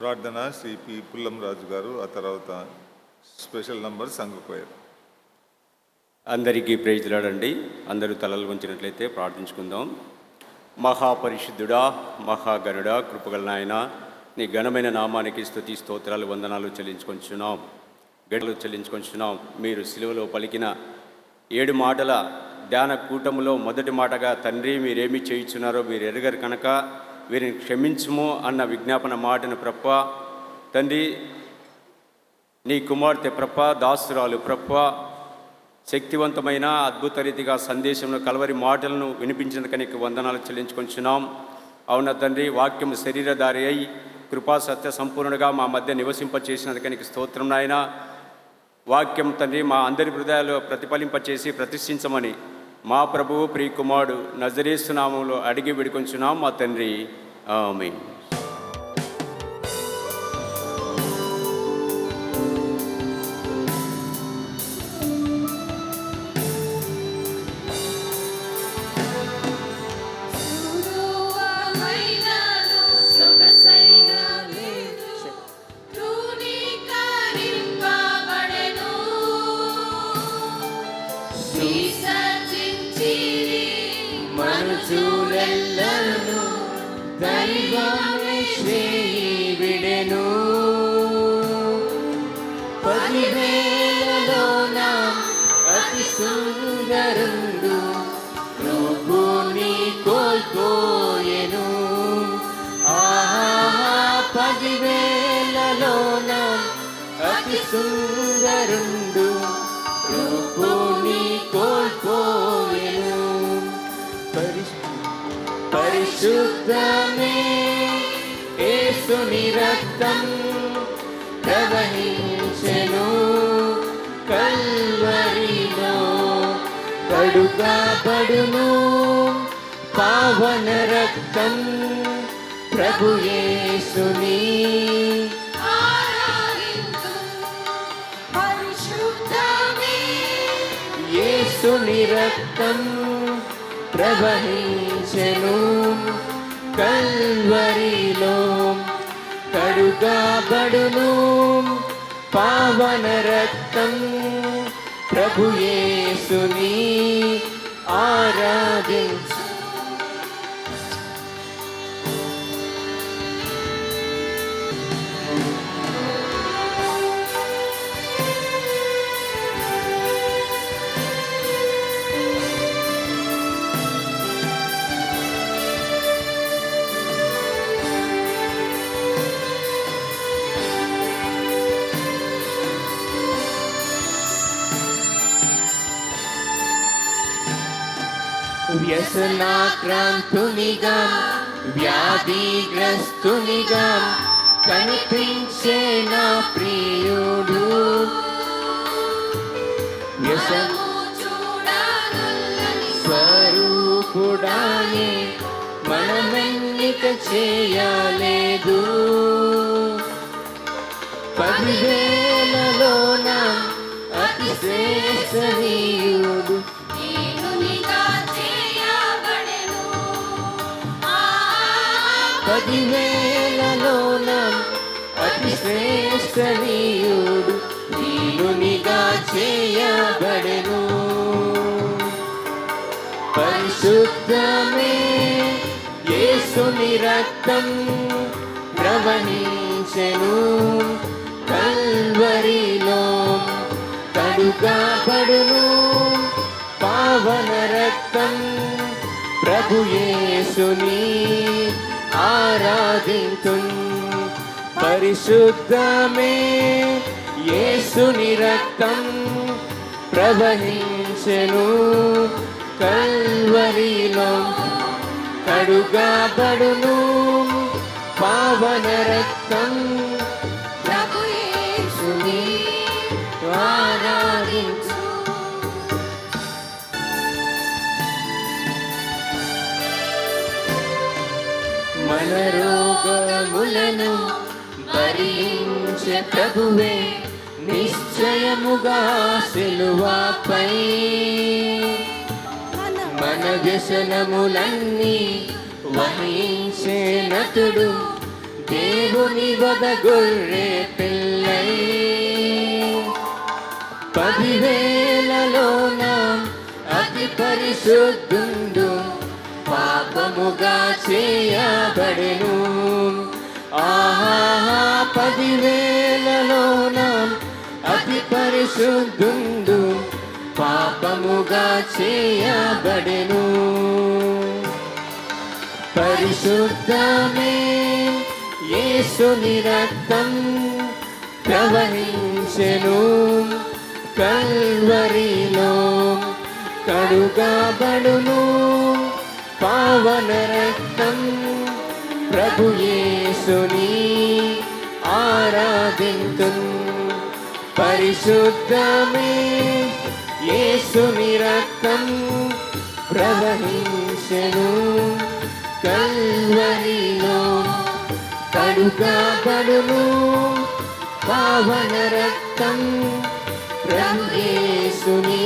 ప్రార్థన శ్రీ పి పుల్లం రాజు గారు, ఆ తర్వాత స్పెషల్ నంబర్ సంఘ కోయర్. అందరికీ ప్రైజ్లాడండి. అందరూ తలలు వంచినట్లయితే ప్రార్థించుకుందాం. మహాపరిశుద్ధుడా, మహాగణుడా, కృపగల నాయన, నీ ఘనమైన నామానికి స్తుతి స్తోత్రాలు వందనాలు చెల్లించుకొంచున్నాం, గడలు చెల్లించుకొంచున్నాం. మీరు సిలువలో పలికిన 7 మాటల ధ్యాన కూటములో మొదటి మాటగా, తండ్రి మీరేమి చేయుచున్నారో మీరు ఎరగరు కనుక వీరిని క్షమించుము అన్న విజ్ఞాపన మాటను ప్రప్ప, తండ్రి నీ కుమార్తె ప్రప్ప, దాసురాలు ప్రప్ప శక్తివంతమైన అద్భుత రీతిగా సందేశంలో కలవరి మాటలను వినిపించినందుకు నీకు వందనాలు చెల్లించుకొంచున్నాం. అవున తండ్రి, వాక్యం శరీరధారి అయి కృపా సత్య సంపూర్ణగా మా మధ్య నివసింపచేసినందుకు నీకు స్తోత్రం నాయన. వాక్యం తండ్రి మా అందరి హృదయాలు ప్రతిఫలింపచేసి ప్రతిష్ఠించమని మా ప్రభువు ప్రియకుమారుడు నజరేసు నామములో అడిగి వేడుకొంచున్నాం మా తండ్రి, ఆమేన్. మనుషులెల్లరూ దైవమే విడెను, 10,000లోన అతి సుందరుడు ప్రభుని కోల్పోయెను. ఆహా, 10,000లోన అతి సుందరుడు ప్రభుని కోల్పోయెను. పరిశుద్ధమే యేసుని రక్తం ప్రవహించెను కల్వరిలో, కడుగబడును పావన రక్తం ప్రభు యేసుని. యేసుని రక్తం ప్రవహించెను కల్వరిలో, కడుగబడును పావన రక్తం ప్రభు యేసుని. ఆరాధించు వ్యసనాక్రాంతునిగా, వ్యాధిగ్రస్తునిగా కనిపించే నా ప్రియుడు. స్వరూపుడానే మనమెన్నిక చేయలేదు, 10,000లోన అతి శ్రేష్ఠనీయుడు. 10,000లోన అతి శ్రేష్ఠనీయుడు దీనునిగా చేయబడెను. పరిశుద్ధమే యేసుని రక్తం ప్రవహించెను కల్వరిలో, కడుగబడును పావన రక్తం ప్రభు యేసుని. ఆరాధింతున్ పరిశుద్ధమే యేసుని రక్తం ప్రవహించెను కల్వరిలో, కడుగబడును పావన రక్తం ప్రభు యేసుని. ఆరాధించు మన రోగములను భరించే ప్రభువే నిశ్చయముగా సిలువపై మన వ్యసనములన్నీ వహించే నతుడు దేవుని వద గొర్రె పిల్లై 10,000లోన అతి పరిశుద్ధుండు పాపముగా చేయబడెను. ఆహా 10,000లోన అతి పరిశుద్ధుండు పాపముగా చేయబడెను. పరిశుద్ధమే యేసుని రక్తం ప్రవహించెను కల్వరిలో, కడుగబడును పావన రక్తం ప్రభు యేసుని ఆరాధింతున్. పరిశుద్ధమే యేసుని రక్తం ప్రవహించెను కల్వరిలో, కడుగబడును పావన రక్తం ప్రభు యేసుని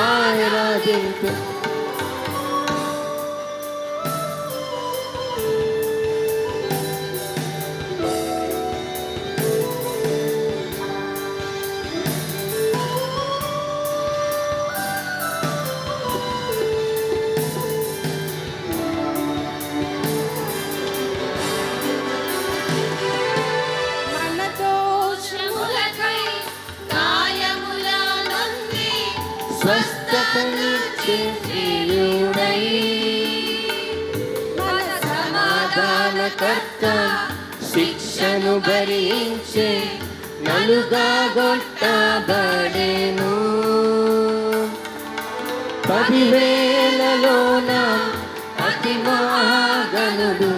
ఆరాధింతున్. స్వస్థతనిచ్చే ప్రియుడై మన సమాధానకర్త శిక్షను భరించే నలుగా గొట్టబడెను. 10,000లోన అతి మహాగణుడు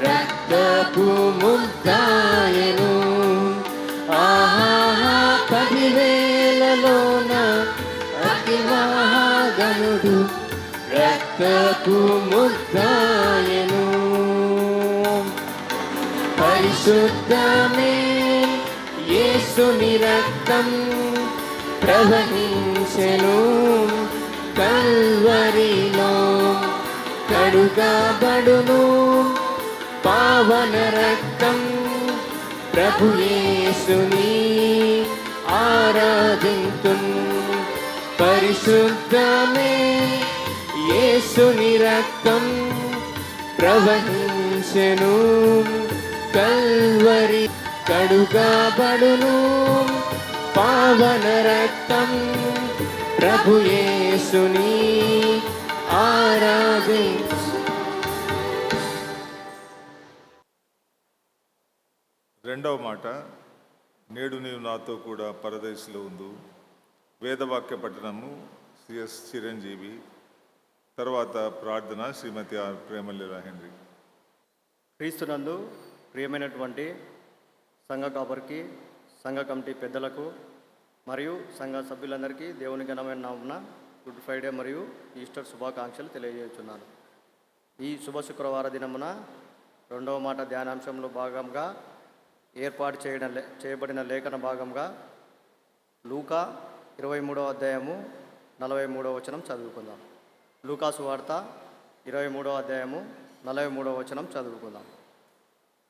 రక్తపు ముద్దాయను. ఆహా 10,000లోన అతి మహాగణుడు రక్తపు ముద్దాయను. పరిశుద్ధమే యేసుని రక్తం ప్రవహించెను కల్వరిలో, కడుగబడును పావన రక్తం ప్రభు యేసుని ఆరాధింతున్. పరిశుద్ధమే యేసుని రక్తం ప్రవహించెను కల్వరి, కడుగబడును పావన రక్తం ప్రభు యేసుని ఆరాధించు. రెండవ మాట, నేడు నీవు నాతో కూడా పరదేశంలో ఉండు. వేదవాక్య పఠనము సిఎస్ చిరంజీవి. తర్వాత ప్రార్థన శ్రీమతి ఆర్ ప్రేమలీలా హెన్రీ. క్రీస్తునందు ప్రియమైనటువంటి సంఘ కాపరికి, సంఘ కమిటీ పెద్దలకు మరియు సంఘ సభ్యులందరికీ దేవుని ఘనమైన నామమున గుడ్ ఫ్రైడే మరియు ఈస్టర్ శుభాకాంక్షలు తెలియజేస్తున్నాను. ఈ శుభ శుక్రవార దినమున రెండవ మాట ధ్యానాంశంలో భాగంగా ఏర్పాటు చేయబడిన లేఖన భాగంగా లూకా 23వ అధ్యాయము 43వ వచనం చదువుకుందాం. లూకా సువార్త 23వ అధ్యాయము 43వ వచనం చదువుకుందాం.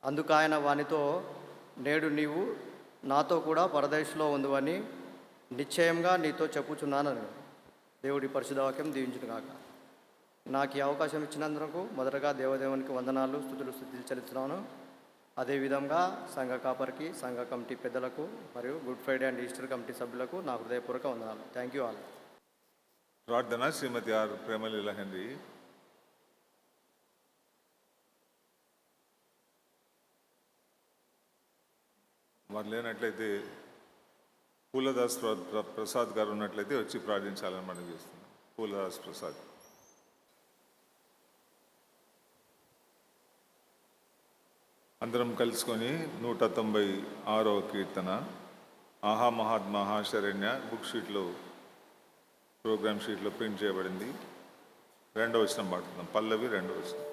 అందుకు ఆయన వానితో, నేడు నీవు నాతో కూడా పరదేశంలో ఉందువని నిశ్చయంగా నీతో చెప్పుచున్నానని. దేవుడి పరిశుద్ధ వాక్యం దీవించునుగాక. నాకు ఈ అవకాశం ఇచ్చినందుకు మొదటగా దేవదేవునికి వందనాలు, స్తుతులు చెల్లిస్తున్నాను. అదేవిధంగా సంఘ కాపరికి, సంఘ కమిటీ పెద్దలకు మరియు good Friday and Easter committee సభ్యులకు నా హృదయపూర్వక వందనాలు. Thank you all. ప్రార్థన శ్రీమతి ఆర్ ప్రేమలీలా హెన్రీ. మరి లేనట్లయితే పూలదాస్ ప్రసాద్ గారు ఉన్నట్లయితే వచ్చి ప్రార్థించాలని మనం చేస్తున్నాం. పూలదాస్ ప్రసాద్. అందరం కలుసుకొని 196వ కీర్తన ఆహా మహాత్మా శరణ్య బుక్ షీట్లో, ప్రోగ్రామ్ షీట్లో ప్రింట్ చేయబడింది. 2వ వచనం పాడుతున్నాం. పల్లవి 2వ వచనం.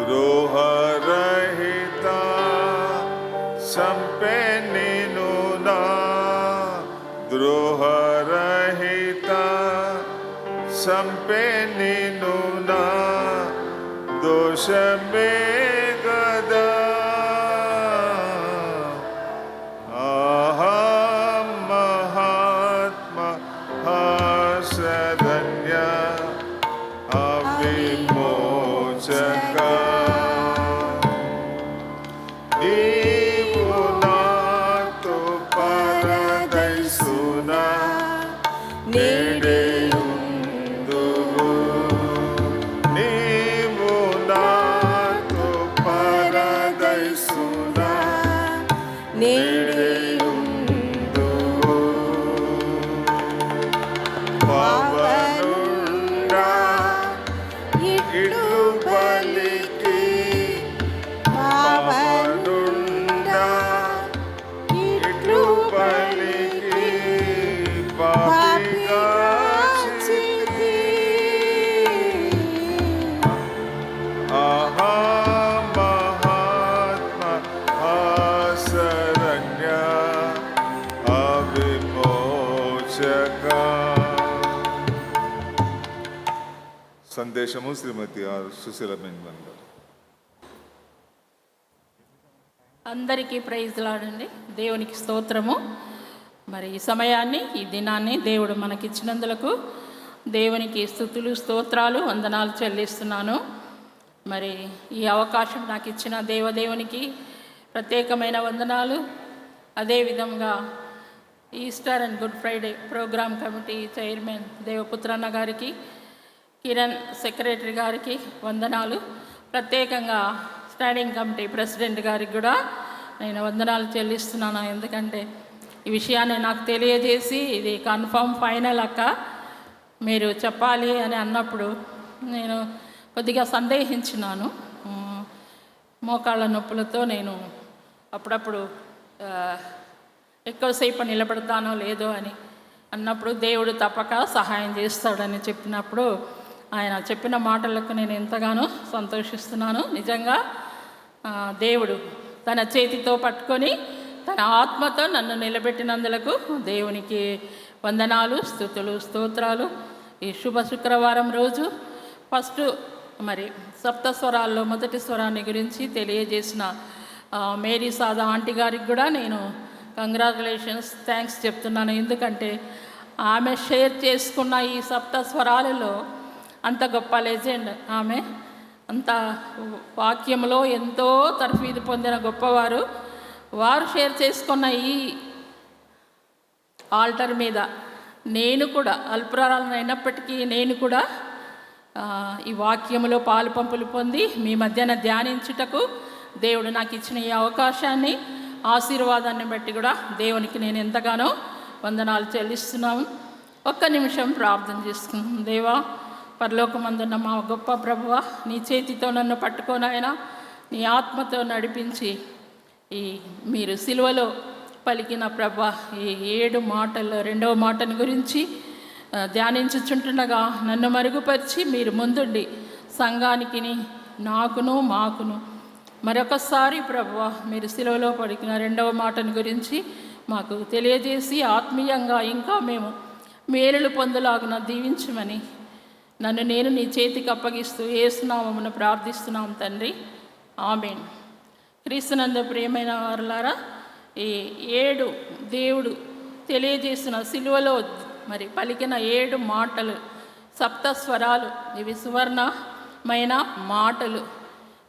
ద్రోహరహిత సంపెన్నిను నా ద్రోహరహిత సంపెన్నిను నా దోషమే గదా ఆహా మహాత్మ శరణ్య అవిమోచక నీవు నాతో పరదైసున నేడేయుందువు నీవు నాతో పరదైసున నేడేయుందువు పావనుండా ఇట్లు బలికి పావనుండా ఇట్లు బలికి పాపిగా చితి ఆహా మహాత్మ శరణ్య అవిమోచక. సందేశము శ్రీమతి ఆర్ సుశీల బెంగళూరు గారు. అందరికీ ప్రైజ్ లాడండి. దేవునికి స్తోత్రము. మరి ఈ సమయాన్ని, ఈ దినాన్ని దేవుడు మనకిచ్చినందులకు దేవునికి స్తుతులు, స్తోత్రాలు, వందనాలు చెల్లిస్తున్నాను. మరి ఈ అవకాశం నాకు ఇచ్చిన దేవదేవునికి ప్రత్యేకమైన వందనాలు. అదేవిధంగా Easter and Good Friday programme committee chairman దేవపుత్రన్న గారికి, కిరణ్ సెక్రటరీ గారికి వందనాలు. ప్రత్యేకంగా స్టాండింగ్ కమిటీ ప్రెసిడెంట్ గారికి కూడా నేను వందనాలు చెల్లిస్తున్నాను. ఎందుకంటే ఈ విషయాన్ని నాకు తెలియజేసి ఇది కన్ఫర్మ్ ఫైనల్ అక్క మీరు చెప్పాలి అని అన్నప్పుడు నేను కొద్దిగా సందేహించినాను. మోకాళ్ళ నొప్పులతో నేను అప్పుడప్పుడు ఎక్కువసేపు నిలబడతానో లేదో అని అన్నప్పుడు దేవుడు తప్పక సహాయం చేస్తాడని చెప్పినప్పుడు ఆయన చెప్పిన మాటలకు నేను ఎంతగానో సంతోషిస్తున్నాను. నిజంగా దేవుడు తన చేతితో పట్టుకొని తన ఆత్మతో నన్ను నిలబెట్టినందులకు దేవునికి వందనాలు, స్తుతులు, స్తోత్రాలు. ఈ శుభ శుక్రవారం రోజు ఫస్ట్ మరి సప్తస్వరాల్లో మొదటి స్వరాన్ని గురించి తెలియజేసిన మేరీ సాదా ఆంటీ గారికి కూడా నేను కంగ్రాచులేషన్స్, థ్యాంక్స్ చెప్తున్నాను. ఎందుకంటే ఆమె షేర్ చేసుకున్న ఈ సప్త స్వరాలలో అంత గొప్ప లెజెండ్ ఆమె. అంత వాక్యంలో ఎంతో తర్ఫీదు పొందిన గొప్పవారు. వారు షేర్ చేసుకున్న ఈ ఆల్టర్ మీద నేను కూడా అల్పురాలను అయినప్పటికీ నేను కూడా ఈ వాక్యంలో పాలు పంపులు పొంది మీ మధ్యన ధ్యానించుటకు దేవుడు నాకు ఇచ్చిన ఈ అవకాశాన్ని, ఆశీర్వాదాన్ని బట్టి కూడా దేవునికి నేను ఎంతగానో వందనాలు చెల్లిస్తున్నాము. ఒక్క నిమిషం ప్రార్థన చేసుకుందాం. దేవా, పరలోకమందున్న మా గొప్ప ప్రభువా, నీ చేతితో నన్ను పట్టుకోనైనా నీ ఆత్మతో నడిపించి ఈ మీరు సిలువలో పలికిన ప్రభువా ఈ 7 మాటల్లో 2వ మాటను గురించి ధ్యానించుచుంటుండగా నన్ను మరుగుపరిచి మీరు ముందుండి సంఘానికి నాకును మాకును మరొకసారి ప్రభువా మీరు సిలువలో పలికిన 2వ మాటను గురించి మాకు తెలియజేసి ఆత్మీయంగా ఇంకా మేము మేలులు పొందలాగున దీవించమని నన్ను నేను నీ చేతికి అప్పగిస్తూ యేసునామమున ప్రార్థిస్తున్నాం తండ్రి, ఆమేన్. క్రీస్తునందు ప్రియమైన వారులారా, ఈ 7 దేవుడు తెలియజేసిన సిలువలో మరి పలికిన 7 మాటలు సప్తస్వరాలు, ఇవి సువర్ణమైన మాటలు.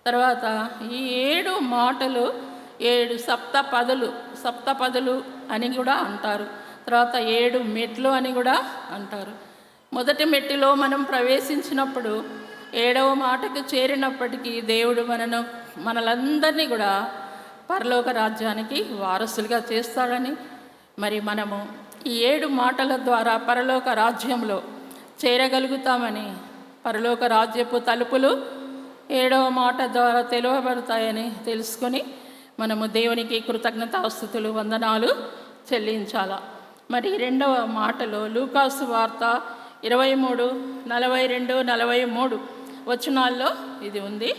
తర్వాత ఈ 7 మాటలు 7 సప్తపదులు అని కూడా అంటారు. తర్వాత 7 మెట్లు అని కూడా అంటారు. మొదటి మెట్టులో మనం ప్రవేశించినప్పుడు 7వ మాటకు చేరినప్పటికీ దేవుడు మనలందరినీ కూడా పరలోక రాజ్యానికి వారసులుగా చేస్తాడని, మరి మనము ఈ 7 మాటల ద్వారా పరలోక రాజ్యంలో చేరగలుగుతామని, పరలోక రాజ్యపు తలుపులు 7వ మాట ద్వారా తెలవబడతాయని తెలుసుకొని మనము దేవునికి కృతజ్ఞతాస్తుతులు, వందనాలు చెల్లించాల. మరి 2వ మాటలో లూకాసు వార్త 23:42-43 వచనాల్లో ఇది ఉంది.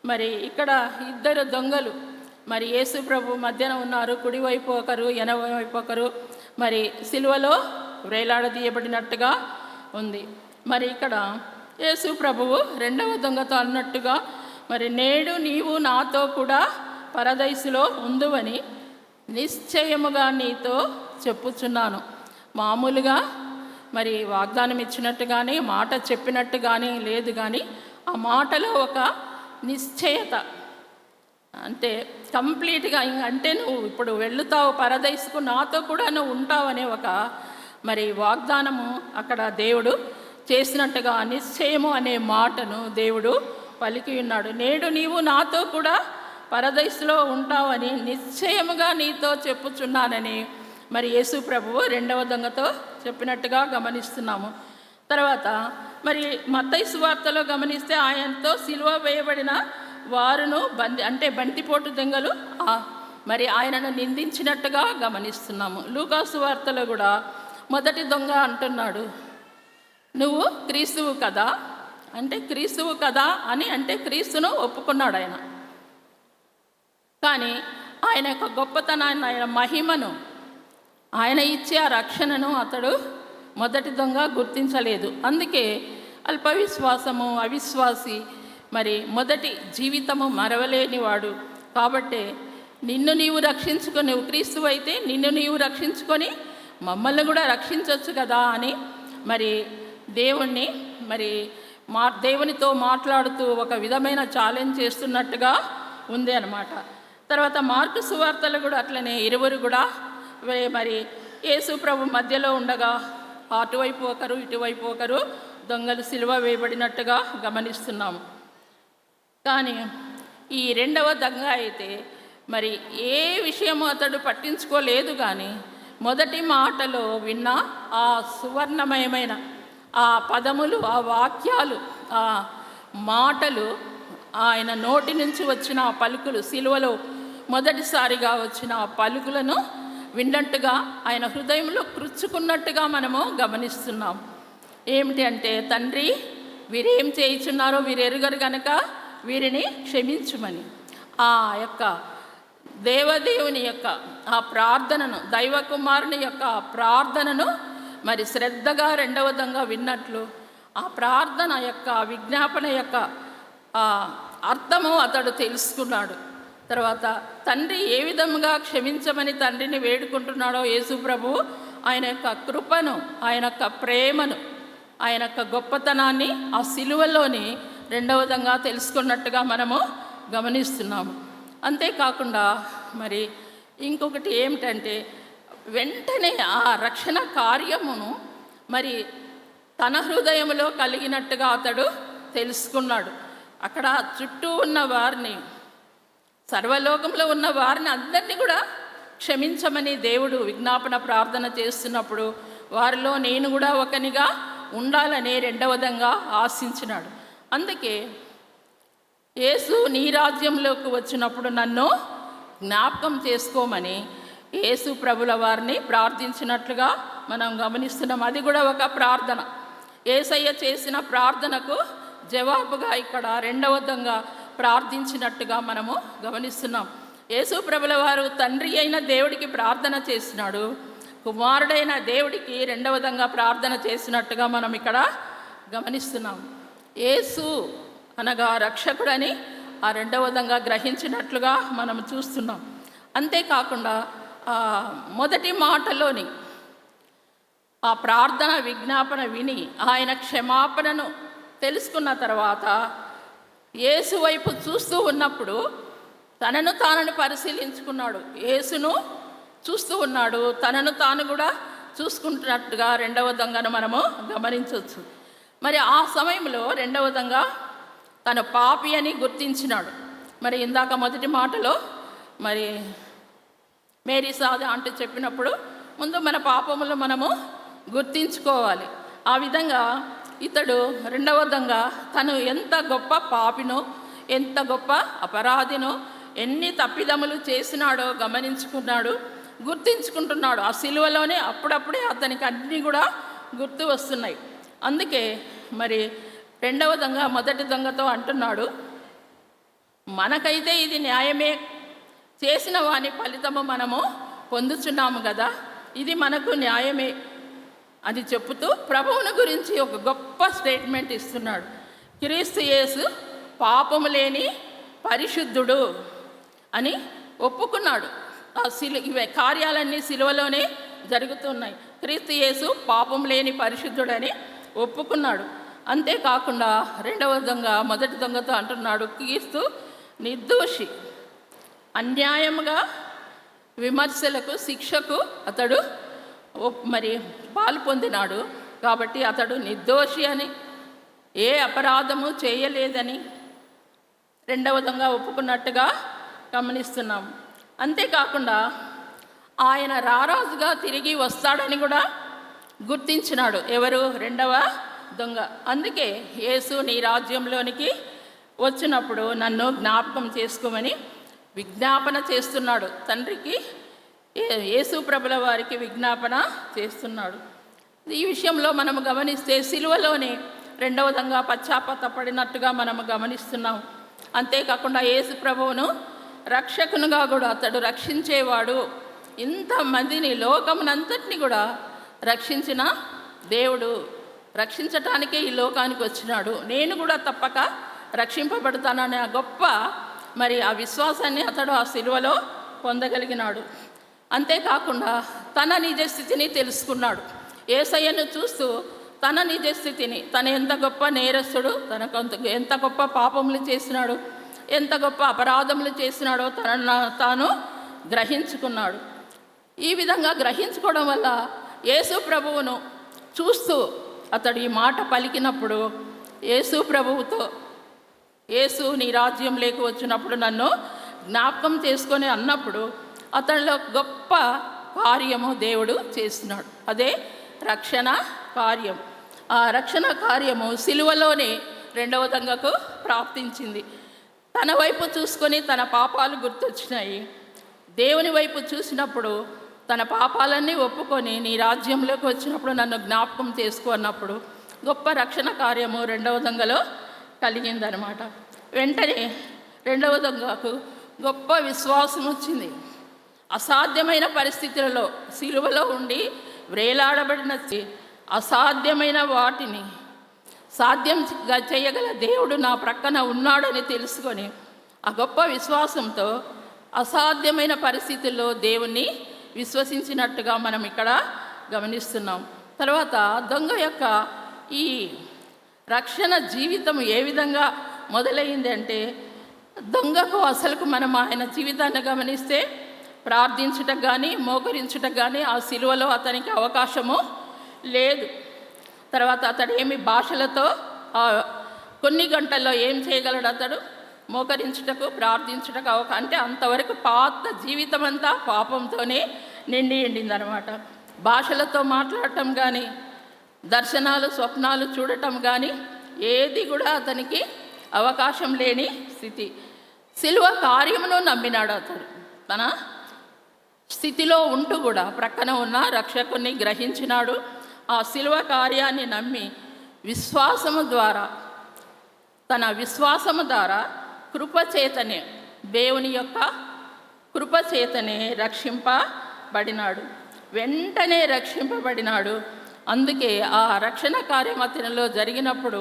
మరి ఇక్కడ ఇద్దరు దొంగలు మరి యేసు ప్రభు మధ్యన ఉన్నారు. కుడివైపు ఒకరు, ఎనవైపు ఒకరు, మరి సిలువలో వేలాడదీయబడినట్టుగా ఉంది. మరి ఇక్కడ యేసు ప్రభువు రెండవ దొంగతో అన్నట్టుగా, మరి నేడు నీవు నాతో కూడా పరదైసులో ఉందువని నిశ్చయముగా నీతో చెప్పుచున్నాను. మామూలుగా మరి వాగ్దానం ఇచ్చినట్టు కానీ, మాట చెప్పినట్టు కానీ లేదు, కానీ ఆ మాటలో ఒక నిశ్చయత, అంటే కంప్లీట్గా అంటే నువ్వు ఇప్పుడు వెళుతావు పరదైసుకు, నాతో కూడా నువ్వు ఉంటావు అనే ఒక మరి వాగ్దానము అక్కడ దేవుడు చేసినట్టుగా నిశ్చయము అనే మాటను దేవుడు పలికి ఉన్నాడు. నేడు నీవు నాతో కూడా పరదైసులో ఉంటావని నిశ్చయముగా నీతో చెప్పుచున్నానని మరి యేసు ప్రభువు రెండవ దొంగతో చెప్పినట్టుగా గమనిస్తున్నాము. తర్వాత మరి మత్తయి సువార్తలో గమనిస్తే ఆయనతో సిలువ వేయబడిన వారును బంతిపోటు దొంగలు మరి ఆయనను నిందించినట్టుగా గమనిస్తున్నాము. లూకా సువార్తలో కూడా మొదటి దొంగ అంటున్నాడు, నువ్వు క్రీస్తువు కదా, క్రీస్తువు కదా అని క్రీస్తును ఒప్పుకున్నాడు ఆయన. కానీ ఆయన యొక్క గొప్పతనాన్ని, ఆయన మహిమను, ఆయన ఇచ్చే ఆ రక్షణను అతడు మొదటి దొంగ గుర్తించలేదు. అందుకే అల్ప విశ్వాసము, అవిశ్వాసి, మరి మొదటి జీవితము మరవలేనివాడు. కాబట్టి నిన్ను నీవు రక్షించుకొని, నువ్వు క్రీస్తువు అయితే నిన్ను నీవు రక్షించుకొని మమ్మల్ని కూడా రక్షించవచ్చు కదా అని మరి దేవునితో మాట్లాడుతూ ఒక విధమైన ఛాలెంజ్ చేస్తున్నట్టుగా ఉంది అన్నమాట. తర్వాత మార్కు సువార్తలు కూడా అట్లనే ఇరువురు కూడా మరి యేసు ప్రభు మధ్యలో ఉండగా అటువైపు ఒకరు ఇటువైపు ఒకరు దొంగలు సిలువ వేయబడినట్టుగా గమనిస్తున్నాము. కానీ ఈ రెండవ దొంగ అయితే మరి ఏ విషయము అతడు పట్టించుకోలేదు, కానీ మొదటి మాటలో విన్న ఆ సువర్ణమయమైన ఆ పదములు, ఆ వాక్యాలు, ఆ మాటలు, ఆయన నోటి నుంచి వచ్చిన ఆ పలుకులు, సిలువలో మొదటిసారిగా వచ్చిన ఆ పలుకులను విన్నట్టుగా ఆయన హృదయంలో కృచ్చుకున్నట్టుగా మనము గమనిస్తున్నాం. ఏమిటి అంటే, తండ్రి వీరేం చేయుచున్నారో వీరు ఎరుగరు గనక వీరిని క్షమించుమని ఆ యొక్క దేవదేవుని యొక్క ఆ ప్రార్థనను, దైవకుమారుని యొక్క ప్రార్థనను మరి శ్రద్ధగా రెండవ దొంగ విన్నట్లు ఆ ప్రార్థన యొక్క విజ్ఞాపన యొక్క అర్థము అతడు తెలుసుకున్నాడు. తర్వాత తండ్రి ఏ విధంగా క్షమించమని తండ్రిని వేడుకుంటున్నాడో యేసు ప్రభు ఆయన యొక్క కృపను, ఆయన యొక్క ప్రేమను, ఆయన యొక్క గొప్పతనాన్ని ఆ సిలువలోని రెండవ దొంగ తెలుసుకున్నట్టుగా మనము గమనిస్తున్నాము. అంతేకాకుండా మరి ఇంకొకటి ఏమిటంటే, వెంటనే ఆ రక్షణ కార్యమును మరి తన హృదయంలో కలిగినట్టుగా అతడు తెలుసుకున్నాడు. అక్కడ చుట్టూ ఉన్న వారిని, సర్వలోకంలో ఉన్న వారిని అందరినీ కూడా క్షమించమని దేవుడు విజ్ఞాపన ప్రార్థన చేస్తున్నప్పుడు వారిలో నేను కూడా ఒకనిగా ఉండాలని రెండవ దొంగ ఆశించినాడు. అందుకే యేసు నీ రాజ్యంలోకి వచ్చినప్పుడు నన్ను జ్ఞాపకం చేసుకోమని యేసు ప్రభుల వారిని ప్రార్థించినట్లుగా మనం గమనిస్తున్నాం. అది కూడా ఒక ప్రార్థన. యేసయ్య చేసిన ప్రార్థనకు జవాబుగా ఇక్కడ రెండవ దొంగ ప్రార్థించినట్టుగా మనము గమనిస్తున్నాం. యేసు ప్రభుల వారు తండ్రి అయిన దేవుడికి ప్రార్థన చేసినాడు, కుమారుడైన దేవుడికి రెండవ దొంగ ప్రార్థన చేసినట్టుగా మనం ఇక్కడ గమనిస్తున్నాం. యేసు అనగా రక్షకుడని ఆ రెండవ దొంగ గ్రహించినట్లుగా మనం చూస్తున్నాం. అంతేకాకుండా మొదటి మాటలోని ఆ ప్రార్థన విజ్ఞాపన విని ఆయన క్షమాపణను తెలుసుకున్న తర్వాత యేసు వైపు చూస్తూ ఉన్నప్పుడు తనను తాను పరిశీలించుకున్నాడు. యేసును చూస్తూ ఉన్నాడు, తనను తాను కూడా చూసుకుంటున్నట్టుగా రెండవ దొంగను మనము గమనించవచ్చు. మరి ఆ సమయంలో రెండవ దొంగ తను పాపి అని గుర్తించినాడు. మరి ఇందాక మొదటి మాటలో మరి మేరీ సాద అంటే చెప్పినప్పుడు ముందు మన పాపములు మనము గుర్తించుకోవాలి. ఆ విధంగా ఇతడు రెండవ దొంగ తను ఎంత గొప్ప పాపినో, ఎంత గొప్ప అపరాధినో, ఎన్ని తప్పిదములు చేసినాడో గమనించుకున్నాడు, గుర్తించుకుంటున్నాడు. ఆ సిలువలోనే అప్పుడప్పుడే అతనికి అన్నీ కూడా గుర్తు వస్తున్నాయి. అందుకే మరి రెండవ దొంగ మొదటి దొంగతో అంటున్నాడు, మనకైతే ఇది న్యాయమే, చేసిన వాని ఫలితము మనము పొందుచున్నాము కదా, ఇది మనకు న్యాయమే అని చెప్పుతూ ప్రభువుని గురించి ఒక గొప్ప స్టేట్మెంట్ ఇస్తున్నాడు. క్రీస్తు యేసు పాపము లేని పరిశుద్ధుడు అని ఒప్పుకున్నాడు. ఇవే కార్యాలన్నీ సిలువలోనే జరుగుతున్నాయి. క్రీస్తు యేసు పాపం లేని పరిశుద్ధుడని ఒప్పుకున్నాడు. అంతేకాకుండా రెండవ దొంగ మొదటి దొంగతో అంటున్నాడు, క్రీస్తు నిర్దోషి, అన్యాయముగా విమర్శలకు శిక్షకు అతడు మరి పాలు పొందినాడు కాబట్టి అతడు నిర్దోషి అని, ఏ అపరాధము చేయలేదని రెండవ దొంగ ఒప్పుకున్నట్టుగా గమనిస్తున్నాం. అంతేకాకుండా ఆయన రారాజుగా తిరిగి వస్తాడని కూడా గుర్తించినాడు. ఎవరు? రెండవ దొంగ. అందుకే యేసు నీ రాజ్యంలోనికి వచ్చినప్పుడు నన్ను జ్ఞాపకం చేసుకోమని విజ్ఞాపన చేస్తున్నాడు. తండ్రికి యేసు ప్రభుల వారికి విజ్ఞాపన చేస్తున్నాడు. ఈ విషయంలో మనము గమనిస్తే సిలువలోనే రెండవ దొంగ పశ్చాత్తాపడినట్టుగా మనము గమనిస్తున్నాం. అంతేకాకుండా యేసు ప్రభువును రక్షకునిగా కూడా అతడు రక్షించేవాడు. ఇంతమందిని లోకమునంతటిని కూడా రక్షించిన దేవుడు, రక్షించటానికే ఈ లోకానికి వచ్చినాడు, నేను కూడా తప్పక రక్షింపబడతాననే ఆ గొప్ప మరి ఆ విశ్వాసాన్ని అతడు ఆ సిలువలో పొందగలిగినాడు. అంతేకాకుండా తన నిజస్థితిని తెలుసుకున్నాడు. యేసయ్యను చూస్తూ తన నిజస్థితిని, తను ఎంత గొప్ప నేరస్తుడు, తనకు ఎంత గొప్ప పాపములు చేసినాడు, ఎంత గొప్ప అపరాధములు చేసినాడో తాను గ్రహించుకున్నాడు. ఈ విధంగా గ్రహించుకోవడం వల్ల యేసు ప్రభువును చూస్తూ అతడు ఈ మాట పలికినప్పుడు, యేసు ప్రభువుతో యేసు నీ రాజ్యంలోకి వచ్చినప్పుడు నన్ను జ్ఞాపకం చేసుకొని అన్నప్పుడు అతనిలో గొప్ప కార్యము దేవుడు చేస్తున్నాడు. అదే రక్షణ కార్యం. ఆ రక్షణ కార్యము సిలువలోనే రెండవ దొంగకు ప్రాప్తించింది. తన వైపు చూసుకొని తన పాపాలు గుర్తొచ్చినాయి. దేవుని వైపు చూసినప్పుడు తన పాపాలన్నీ ఒప్పుకొని నీ రాజ్యంలోకి వచ్చినప్పుడు నన్ను జ్ఞాపకం చేసుకో అన్నప్పుడు గొప్ప రక్షణ కార్యము రెండవ దొంగలో కలిగిందనమాట. వెంటనే రెండవ దొంగకు గొప్ప విశ్వాసం వచ్చింది. అసాధ్యమైన పరిస్థితులలో సిలువలో ఉండి వ్రేలాడబడిన అసాధ్యమైన వాటిని సాధ్యంగా చేయగల దేవుడు నా ప్రక్కన ఉన్నాడని తెలుసుకొని ఆ గొప్ప విశ్వాసంతో అసాధ్యమైన పరిస్థితుల్లో దేవుణ్ణి విశ్వసించినట్టుగా మనం ఇక్కడ గమనిస్తున్నాం. తర్వాత దొంగ యొక్క ఈ రక్షణ జీవితం ఏ విధంగా మొదలైంది అంటే, దొంగకు అసలుకు మనం ఆయన జీవితాన్ని గమనిస్తే ప్రార్థించుటకు కానీ మోకరించుటకు కానీ ఆ సిలువలో అతనికి అవకాశము లేదు. తర్వాత అతడు ఏమి భాషలతో కొన్ని గంటల్లో ఏం చేయగలడు? అతడు మోకరించుటకు ప్రార్థించుటకు అంటే అంతవరకు పాత జీవితం అంతా పాపంతోనే నిండిందనమాట. భాషలతో మాట్లాడటం కానీ దర్శనాలు స్వప్నాలు చూడటం కానీ ఏది కూడా అతనికి అవకాశం లేని స్థితి. సిలువ కార్యమును నమ్మినాడు. అతడు తన స్థితిలో ఉంటూ కూడా ప్రక్కన ఉన్న రక్షకుని గ్రహించినాడు. ఆ సిలువ కార్యాన్ని నమ్మి విశ్వాసము ద్వారా, తన విశ్వాసము ద్వారా కృపచేతనే, దేవుని యొక్క కృపచేతనే రక్షింపబడినాడు. వెంటనే రక్షింపబడినాడు. అందుకే ఆ రక్షణ కార్యం అతనిలో జరిగినప్పుడు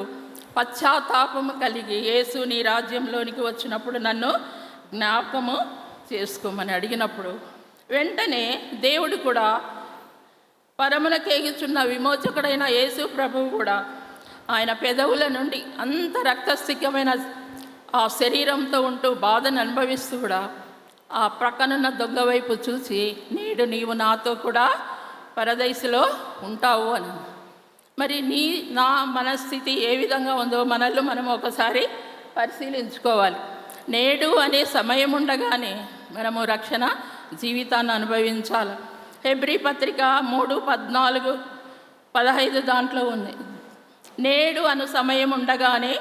పశ్చాత్తాపము కలిగి యేసు నీ రాజ్యంలోనికి వచ్చినప్పుడు నన్ను జ్ఞాపకము చేసుకోమని అడిగినప్పుడు వెంటనే దేవుడు కూడా పరమునకేగుచున్న విమోచకుడైన యేసు ప్రభువు కూడా ఆయన పెదవుల నుండి అంత రక్తసిక్తమైన ఆ శరీరంతో ఉంటూ బాధను అనుభవిస్తూ కూడా ఆ ప్రక్కనున్న దొంగ వైపు చూసి, నేడు నీవు నాతో కూడా పరదైసులో ఉంటావు అని. మరి నా మనస్థితి ఏ విధంగా ఉందో మనల్ని మనం ఒకసారి పరిశీలించుకోవాలి. నేడు అనే సమయం ఉండగానే మనము రక్షణ జీవితాన్ని అనుభవించాలి. హెబ్రీ పత్రిక 3:14-15 దాంట్లో ఉంది. నేడు అను సమయం ఉండగానే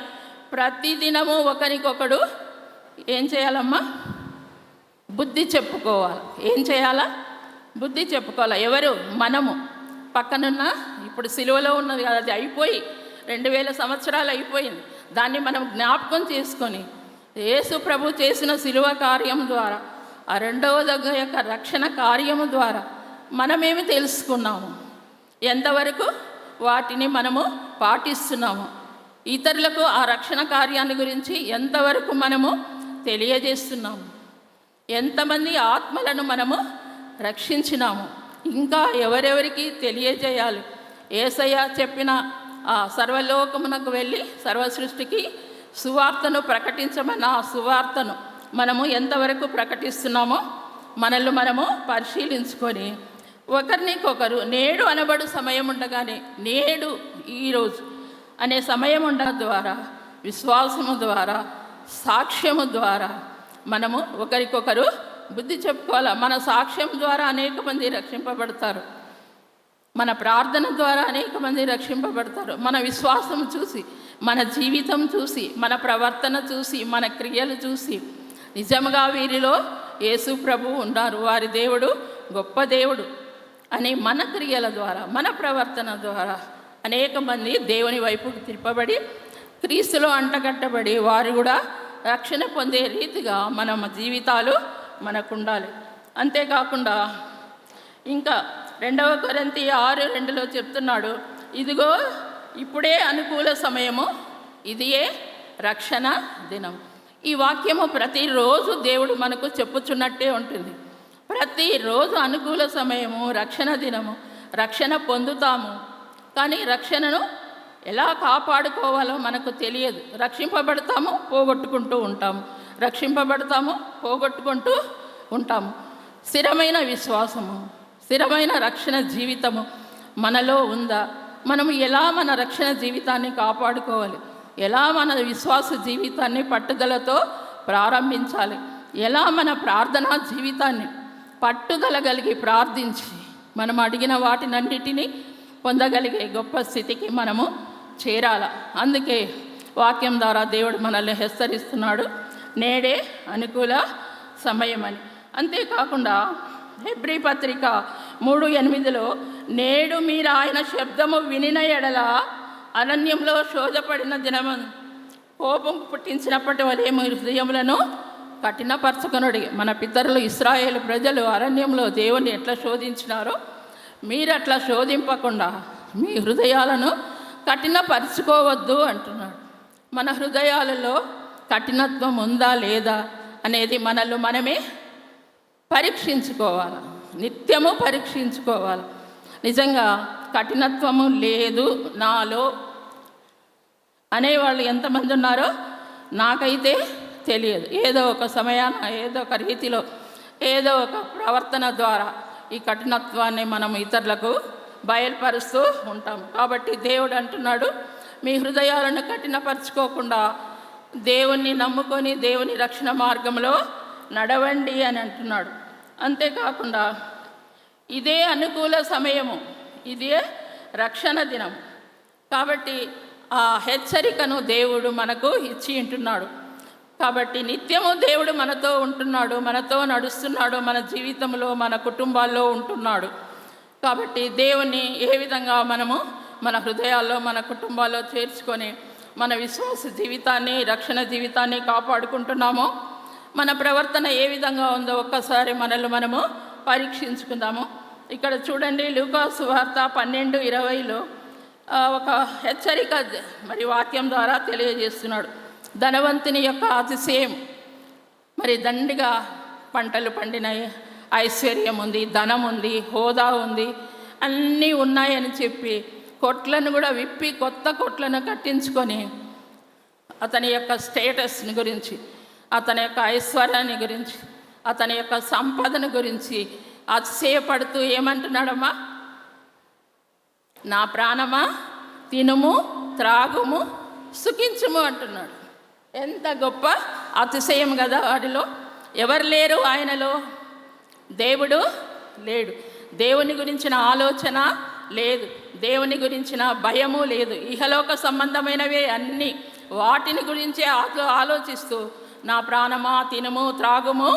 ప్రతిదినము ఒకరికొకడు ఏం చేయాలమ్మా? బుద్ధి చెప్పుకోవాలి. ఏం చేయాలా? బుద్ధి చెప్పుకోవాలి. ఎవరు? మనము. పక్కనున్న ఇప్పుడు సిలువలో ఉన్నది కదా, అది అయిపోయి 2000 సంవత్సరాలు అయిపోయింది. దాన్ని మనం జ్ఞాపకం చేసుకొని యేసు ప్రభు చేసిన శిలువ కార్యం ద్వారా, ఆ రెండవ దగ్గర యొక్క రక్షణ కార్యము ద్వారా మనమేమి తెలుసుకున్నాము, ఎంతవరకు వాటిని మనము పాటిస్తున్నాము, ఇతరులకు ఆ రక్షణ కార్యాన్ని గురించి ఎంతవరకు మనము తెలియజేస్తున్నాము, ఎంతమంది ఆత్మలను మనము రక్షించినాము, ఇంకా ఎవరెవరికి తెలియజేయాలి. యేసయ్య చెప్పిన ఆ సర్వలోకమునకు వెళ్ళి సర్వ సృష్టికి సువార్తను ప్రకటించమన్న ఆ సువార్తను మనము ఎంతవరకు ప్రకటిస్తున్నామో మనల్ని మనము పరిశీలించుకొని ఒకరినికొకరు నేడు అనబడు సమయం ఉండగానే, నేడు ఈరోజు అనే సమయం ఉండడం ద్వారా, విశ్వాసము ద్వారా, సాక్ష్యము ద్వారా మనము ఒకరికొకరు బుద్ధి చెప్పుకోవాలి. మన సాక్ష్యం ద్వారా అనేక మంది రక్షింపబడతారు, మన ప్రార్థన ద్వారా అనేక మంది రక్షింపబడతారు. మన విశ్వాసం చూసి, మన జీవితం చూసి, మన ప్రవర్తన చూసి, మన క్రియలు చూసి నిజంగా వీరిలో యేసు ప్రభువు ఉన్నారు, వారి దేవుడు గొప్ప దేవుడు అని మన క్రియల ద్వారా, మన ప్రవర్తన ద్వారా అనేక మంది దేవుని వైపుకు తిప్పబడి క్రీస్తులో అంటగట్టబడి వారు కూడా రక్షణ పొందే రీతిగా మన జీవితాలు మనకు ఉండాలి. అంతేకాకుండా ఇంకా 2 కొరింథీ 6:2 చెప్తున్నాడు, ఇదిగో ఇప్పుడే అనుకూల సమయము, ఇదియే రక్షణ దినం. ఈ వాక్యము ప్రతిరోజు దేవుడు మనకు చెప్పుచున్నట్టే ఉంటుంది. ప్రతిరోజు అనుకూల సమయము, రక్షణ దినము, రక్షణ పొందుతాము. కానీ రక్షణను ఎలా కాపాడుకోవాలో మనకు తెలియదు. రక్షింపబడతాము, పోగొట్టుకుంటూ ఉంటాము, రక్షింపబడతాము, పోగొట్టుకుంటూ ఉంటాము. స్థిరమైన విశ్వాసము, స్థిరమైన రక్షణ జీవితము మనలో ఉందా? మనము ఎలా మన రక్షణ జీవితాన్ని కాపాడుకోవాలి? ఎలా మన విశ్వాస జీవితాన్ని పట్టుదలతో ప్రారంభించాలి? ఎలా మన ప్రార్థనా జీవితాన్ని పట్టుదల కలిగి ప్రార్థించి మనం అడిగిన వాటినన్నిటినీ పొందగలిగే గొప్ప స్థితికి మనము చేరాల. అందుకే వాక్యం ద్వారా దేవుడు మనల్ని హెచ్చరిస్తున్నాడు, నేడే అనుకూల సమయమని. అంతేకాకుండా హెబ్రీ పత్రిక 3:8 నేడు మీరు ఆయన శబ్దము వినిన ఎడల అరణ్యంలో శోధపడిన దినము కోపం పుట్టించినప్పటి వలె మీ హృదయములను కఠినపరచుకొనుడి. మన పితరులు ఇశ్రాయేలు ప్రజలు అరణ్యంలో దేవుని ఎట్లా శోధించినారో మీరు అట్లా శోధింపకుండా మీ హృదయాలను కఠినపరుచుకోవద్దు అంటున్నాడు. మన హృదయాలలో కఠినత్వం ఉందా లేదా అనేది మనల్ని మనమే పరీక్షించుకోవాలి, నిత్యము పరీక్షించుకోవాలి. నిజంగా కఠినత్వము లేదు నాలో అనేవాళ్ళు ఎంతమంది ఉన్నారో నాకైతే తెలియదు. ఏదో ఒక సమయాన, ఏదో ఒక రీతిలో, ఏదో ఒక ప్రవర్తన ద్వారా ఈ కఠినత్వాన్ని మనం ఇతరులకు బయలుపరుస్తూ ఉంటాం. కాబట్టి దేవుడు అంటున్నాడు, మీ హృదయాలను కఠినపరచుకోకుండా దేవుణ్ణి నమ్ముకొని దేవుని రక్షణ మార్గంలో నడవండి అని అంటున్నాడు. అంతేకాకుండా ఇదే అనుకూల సమయము, ఇదే రక్షణ దినం. కాబట్టి ఆ హెచ్చరికను దేవుడు మనకు ఇచ్చి ఉంటున్నాడు. కాబట్టి నిత్యము దేవుడు మనతో ఉంటున్నాడు, మనతో నడుస్తున్నాడు, మన జీవితంలో, మన కుటుంబాల్లో ఉంటున్నాడు. కాబట్టి దేవుని ఏ విధంగా మనము మన హృదయాల్లో, మన కుటుంబాల్లో చేర్చుకొని మన విశ్వాస జీవితాన్ని, రక్షణ జీవితాన్ని కాపాడుకుంటున్నామో, మన ప్రవర్తన ఏ విధంగా ఉందో ఒక్కసారి మనల్ని మనము పరీక్షించుకుందాము. ఇక్కడ చూడండి, లూకా సువార్త 12:20 ఒక హెచ్చరిక మరి వాక్యం ద్వారా తెలియజేస్తున్నాడు. ధనవంతుని యొక్క అతిశయం, మరి దండిగా పంటలు పండినాయి, ఐశ్వర్యం ఉంది, ధనం ఉంది, హోదా ఉంది, అన్నీ ఉన్నాయని చెప్పి కొట్లను కూడా విప్పి కొత్త కొట్లను కట్టించుకొని అతని యొక్క స్టేటస్ని గురించి, అతని యొక్క ఐశ్వర్యాన్ని గురించి, అతని యొక్క సంపదను గురించి అతిశయపడుతూ ఏమంటున్నాడమ్మా? నా ప్రాణమా తినుము, త్రాగుము, సుఖించుము అంటున్నాడు. ఎంత గొప్ప అతిశయం కదా! వాడిలో ఎవరు లేరు, ఆయనలో దేవుడు లేడు, దేవుని గురించిన ఆలోచన లేదు, దేవుని గురించిన భయము లేదు, ఇహలోక సంబంధమైనవే అన్నీ, వాటిని గురించే ఆలోచిస్తూ నా ప్రాణమా తినుము, త్రాగుము,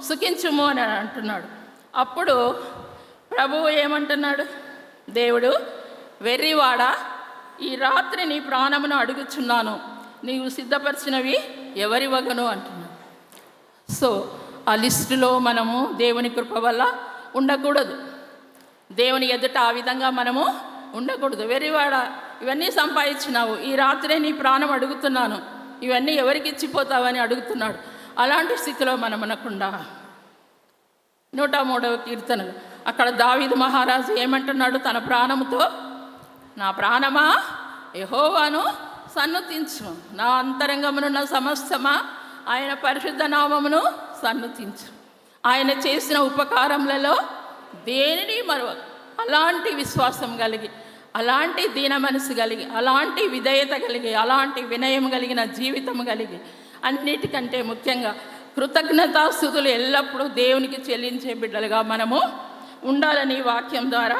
సుఖించుము అని అంటున్నాడు. అప్పుడు ప్రభువు ఏమంటున్నాడు? దేవుడు, వెర్రివాడా ఈ రాత్రి నీ ప్రాణమును అడుగుచున్నాను, నీవు సిద్ధపరిచినవి ఎవరి వగను అంటున్నాను. సో ఆ లిస్టులో మనము దేవుని కృప వల్ల ఉండకూడదు. దేవుని ఎదుట ఆ విధంగా మనము ఉండకూడదు. వెర్రివాడ, ఇవన్నీ సంపాదించినావు, ఈ రాత్రే నీ ప్రాణం అడుగుతున్నాను, ఇవన్నీ ఎవరికి ఇచ్చిపోతావని అడుగుతున్నాడు. అలాంటి స్థితిలో మనం అనకుండా 103వ కీర్తనలు అక్కడ దావీదు మహారాజు ఏమంటున్నాడు? తన ప్రాణముతో, నా ప్రాణమా యెహోవాను సన్నుతించు, నా అంతరంగమునున్న సమస్తమా ఆయన పరిశుద్ధ నామమును సన్నుతించు. ఆయన చేసిన ఉపకారములలో దేనిని మరవకు. అలాంటి విశ్వాసం కలిగి, అలాంటి దీన మనసు కలిగి, అలాంటి విధేయత కలిగి, అలాంటి వినయం కలిగిన జీవితం కలిగి, అన్నిటికంటే ముఖ్యంగా కృతజ్ఞతాస్తుతులు ఎల్లప్పుడూ దేవునికి చెల్లించే బిడ్డలుగా మనము ఉండాలని వాక్యం ద్వారా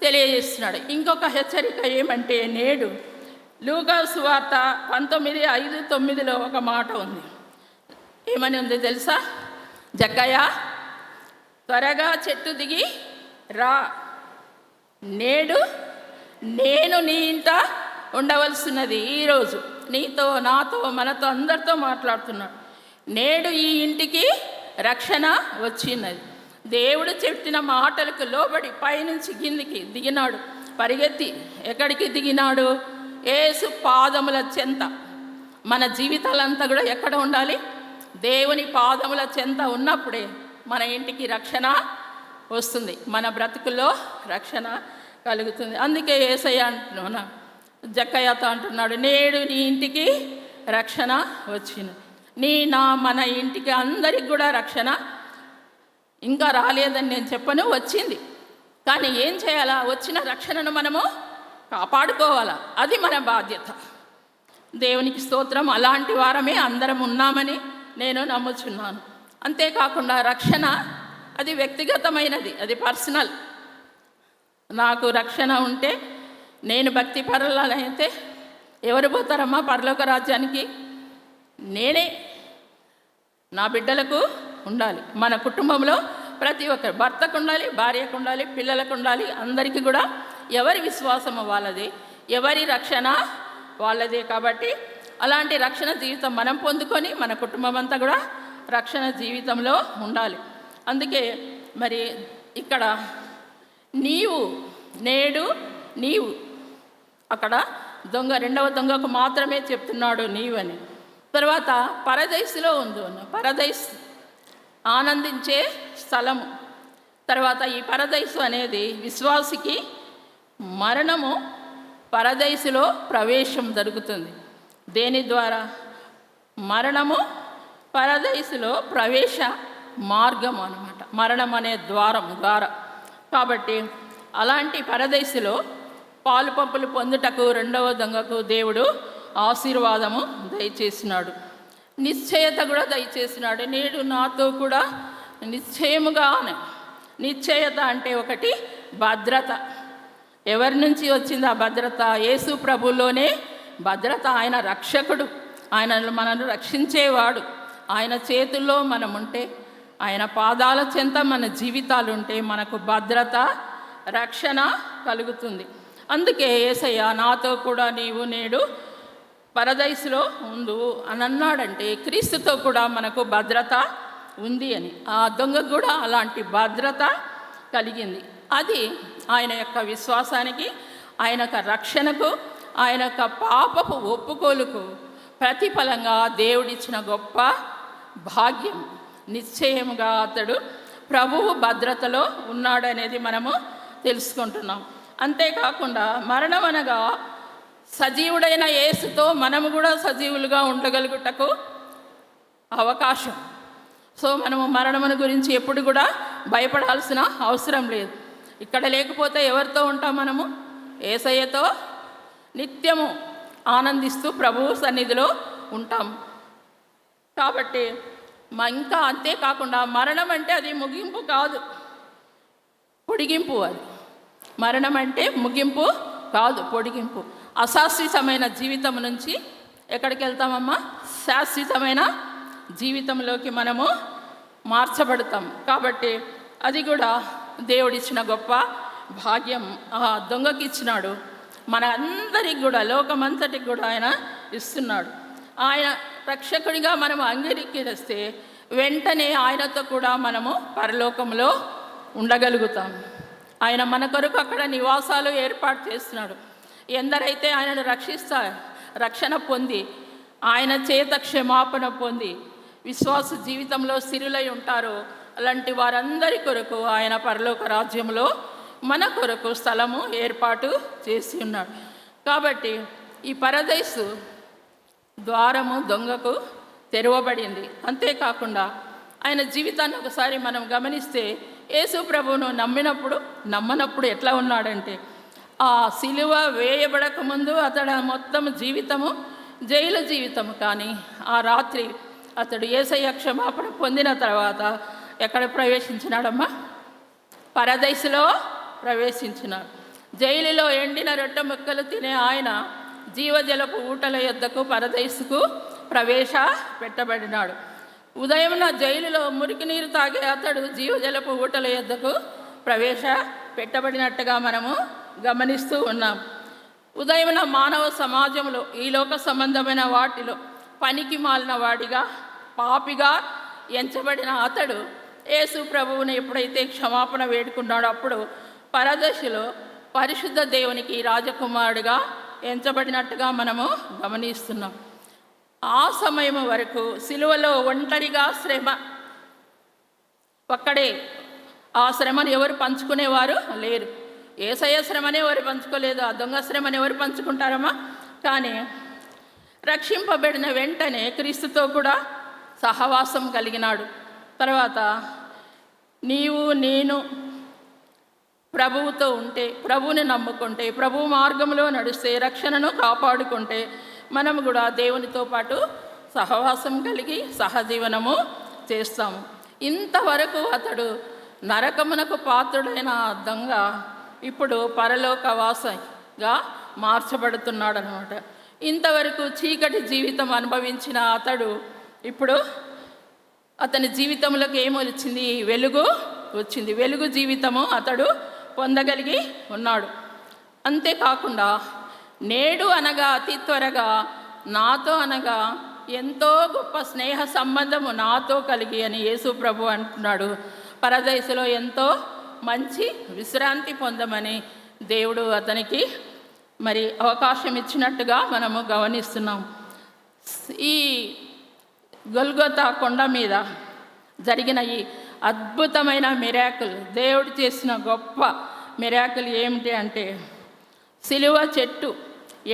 తెలియజేస్తున్నాడు. ఇంకొక హెచ్చరిక ఏమంటే, నేడు లూకా సువార్త 19:5-9లో ఒక మాట ఉంది. ఏమని ఉంది తెలుసా? జక్కయ్య, త్వరగా చెట్టు దిగి రా, నేడు నేను నీ ఇంట ఉండవలసినది. ఈరోజు నీతో, నాతో, మనతో, అందరితో మాట్లాడుతున్నాడు. నేడు ఈ ఇంటికి రక్షణ వచ్చినది. దేవుడు చెప్పిన మాటలకు లోబడి పైనుంచి కిందికి దిగినాడు. పరిగెత్తి ఎక్కడికి దిగినాడు? యేసు పాదముల చెంత. మన జీవితాలంతా కూడా ఎక్కడ ఉండాలి? దేవుని పాదముల చెంత ఉన్నప్పుడే మన ఇంటికి రక్షణ వస్తుంది, మన బ్రతుకుల్లో రక్షణ కలుగుతుంది. అందుకే యేసయ్య అంటున్నా, జక్కయ్యతో అంటున్నాడు, నేడు నీ ఇంటికి రక్షణ వచ్చింది. మన ఇంటికి అందరికి కూడా రక్షణ ఇంకా రాలేదని నేను చెప్పను, వచ్చింది. కానీ ఏం చేయాలా? వచ్చిన రక్షణను మనము కాపాడుకోవాలా, అది మన బాధ్యత. దేవునికి స్తోత్రం. అలాంటి వారమే అందరం ఉన్నామని నేను నమ్ముచున్నాను. అంతేకాకుండా రక్షణ అది వ్యక్తిగతమైనది, అది పర్సనల్. నాకు రక్షణ ఉంటే, నేను భక్తి పరులైతే ఎవరు పోతారమ్మా పరలోక రాజ్యానికి? నేనే. నా బిడ్డలకు ఉండాలి, మన కుటుంబంలో ప్రతి ఒక్కరు, భర్తకు ఉండాలి, భార్యకు ఉండాలి, పిల్లలకు ఉండాలి, అందరికీ కూడా ఎవరి విశ్వాసము వాళ్ళదే, ఎవరి రక్షణ వాళ్ళదే. కాబట్టి అలాంటి రక్షణ జీవితం మనం పొందుకొని మన కుటుంబం అంతా కూడా రక్షణ జీవితంలో ఉండాలి. అందుకే మరి ఇక్కడ నేడు నీవు, అక్కడ రెండవ దొంగకు మాత్రమే చెప్తున్నాడు నీవని. తర్వాత పరదైసులో ఉంది అన్న, పరదైస్ ఆనందించే స్థలము. తర్వాత ఈ పరదైసు అనేది విశ్వాసికి మరణము, పరదైసులో ప్రవేశం జరుగుతుంది. దేని ద్వారా? మరణము పరదైసులో ప్రవేశ మార్గం అన్నమాట, మరణం అనే ద్వారా. కాబట్టి అలాంటి పరదైసులో పాలు పంపులు పొందుటకు రెండవ దొంగకు దేవుడు ఆశీర్వాదము దయచేసినాడు, నిశ్చయత కూడా దయచేసినాడు. నేడు నాతో కూడా నిశ్చయముగా. నిశ్చయత అంటే ఒకటి భద్రత. ఎవరి నుంచి వచ్చింది ఆ భద్రత? యేసు ప్రభులోనే భద్రత. ఆయన రక్షకుడు, ఆయన మనల్ని రక్షించేవాడు. ఆయన చేతుల్లో మనం ఉంటే, ఆయన పాదాల చెంత మన జీవితాలు ఉంటే మనకు భద్రత, రక్షణ కలుగుతుంది. అందుకే యేసయ్య నాతో కూడా నీవు నేడు పరదైసులో ఉండు అని అన్నాడంటే, క్రీస్తుతో కూడా మనకు భద్రత ఉంది అని. ఆ దొంగకు కూడా అలాంటి భద్రత కలిగింది. అది ఆయన యొక్క విశ్వాసానికి, ఆయన యొక్క రక్షణకు, ఆయన యొక్క పాపపు ఒప్పుకోలుకు ప్రతిఫలంగా దేవుడిచ్చిన గొప్ప భాగ్యం. నిశ్చయముగా అతడు ప్రభువు భద్రతలో ఉన్నాడనేది మనము తెలుసుకుంటున్నాం. అంతేకాకుండా మరణం అనగా సజీవుడైన యేసుతో మనము కూడా సజీవులుగా ఉండగలుగుటకు అవకాశం. సో మనము మరణమును గురించి ఎప్పుడు కూడా భయపడాల్సిన అవసరం లేదు. ఇక్కడ లేకపోతే ఎవరితో ఉంటాం? మనము యేసయ్యతో నిత్యము ఆనందిస్తూ ప్రభువు సన్నిధిలో ఉంటాం. కాబట్టి ఇంకా అంతేకాకుండా మరణం అంటే అది ముగింపు కాదు, పొడిగింపు. అది మరణం అంటే ముగింపు కాదు, పొడిగింపు. అశాశ్వతమైన జీవితం నుంచి ఎక్కడికి వెళ్తామమ్మా? శాశ్వతమైన జీవితంలోకి మనము మార్చబడతాం. కాబట్టి అది కూడా దేవుడిచ్చిన గొప్ప భాగ్యం. ఆ దొంగకి ఇచ్చినాడు. మన అందరికి కూడా, లోకమంతటికి కూడా ఆయన ఇస్తున్నాడు. ఆయన రక్షకుడిగా మనం అంగీకరిస్తే వెంటనే ఆయనతో కూడా మనము పరలోకంలో ఉండగలుగుతాం. ఆయన మన కొరకు అక్కడ నివాసాలు ఏర్పాటు చేస్తున్నాడు. ఎందరైతే ఆయనను రక్షణ పొంది ఆయన చేత క్షమాపణ పొంది విశ్వాస జీవితంలో స్థిరులై ఉంటారో అలాంటి వారందరి కొరకు ఆయన పరలోక రాజ్యంలో మన కొరకు స్థలము ఏర్పాటు చేసి ఉన్నాడు. కాబట్టి ఈ పరదైసు ద్వారము దొంగకు తెరవబడింది. అంతేకాకుండా ఆయన జీవితాన్ని ఒకసారి మనం గమనిస్తే యేసు ప్రభువును నమ్మనప్పుడు ఎట్లా ఉన్నాడంటే, ఆ సిలువ వేయబడక ముందు అతడు మొత్తం జీవితము జైలు జీవితము. కానీ ఆ రాత్రి అతడు యేసయ్య క్షమాపణ పొందిన తర్వాత ఎక్కడ ప్రవేశించినాడమ్మా? పరదైసులో ప్రవేశించినాడు. జైలులో ఎండిన రొట్టె ముక్కలు తినే ఆయన జీవజలపు ఊటల యొద్దకు పరదైసుకు ప్రవేశ పెట్టబడినాడు. ఉదయమున జైలులో మురికి నీరు తాగే అతడు జీవజలపు ఊటల యొద్దకు ప్రవేశ పెట్టబడినట్టుగా మనము గమనిస్తూ ఉన్నాం. ఉదయమున మానవ సమాజంలో ఈ లోక సంబంధమైన వాటిలో పనికి మాలిన వాడిగా, పాపిగా ఎంచబడిన అతడు యేసు ప్రభువుని ఎప్పుడైతే క్షమాపణ వేడుకున్నాడో అప్పుడు పరదశలో పరిశుద్ధ దేవునికి రాజకుమారుడిగా ఎంచబడినట్టుగా మనము గమనిస్తున్నాం. ఆ సమయం వరకు సిలువలో ఒంటరిగా శ్రమ, ఒక్కడే ఆ శ్రమను ఎవరు పంచుకునేవారు లేరు. యేసయ్య శ్రమనే ఎవరు పంచుకోలేదు, ఆ దొంగ శ్రమను ఎవరు పంచుకుంటారమ్మా? కానీ రక్షింపబడిన వెంటనే క్రీస్తుతో కూడా సహవాసం కలిగినాడు. తర్వాత నీవు నేను ప్రభువుతో ఉంటే, ప్రభువుని నమ్ముకుంటే, ప్రభు మార్గంలో నడిస్తే, రక్షణను కాపాడుకుంటే మనము కూడా దేవునితో పాటు సహవాసం కలిగి సహజీవనము చేస్తాము. ఇంతవరకు అతడు నరకమునకు పాత్రుడైన దొంగ ఇప్పుడు పరలోకవాసిగా మార్చబడుతున్నాడు అనమాట. ఇంతవరకు చీకటి జీవితం అనుభవించిన అతడు ఇప్పుడు అతని జీవితంలోకి ఏమొచ్చింది? వెలుగు వచ్చింది. వెలుగు జీవితము అతడు పొందగలిగి ఉన్నాడు. అంతేకాకుండా నేడు అనగా అతి త్వరగా, నాతో అనగా ఎంతో గొప్ప స్నేహ సంబంధము నాతో కలిగి అని యేసు ప్రభు అంటున్నాడు. పరదైసులో ఎంతో మంచి విశ్రాంతి పొందమని దేవుడు అతనికి మరి అవకాశం ఇచ్చినట్టుగా మనము గమనిస్తున్నాం. ఈ గొల్గొతా కొండ మీద జరిగిన ఈ అద్భుతమైన మిరాకిల్, దేవుడు చేసిన గొప్ప మిరాకిల్ ఏమిటి అంటే, సిలువ చెట్టు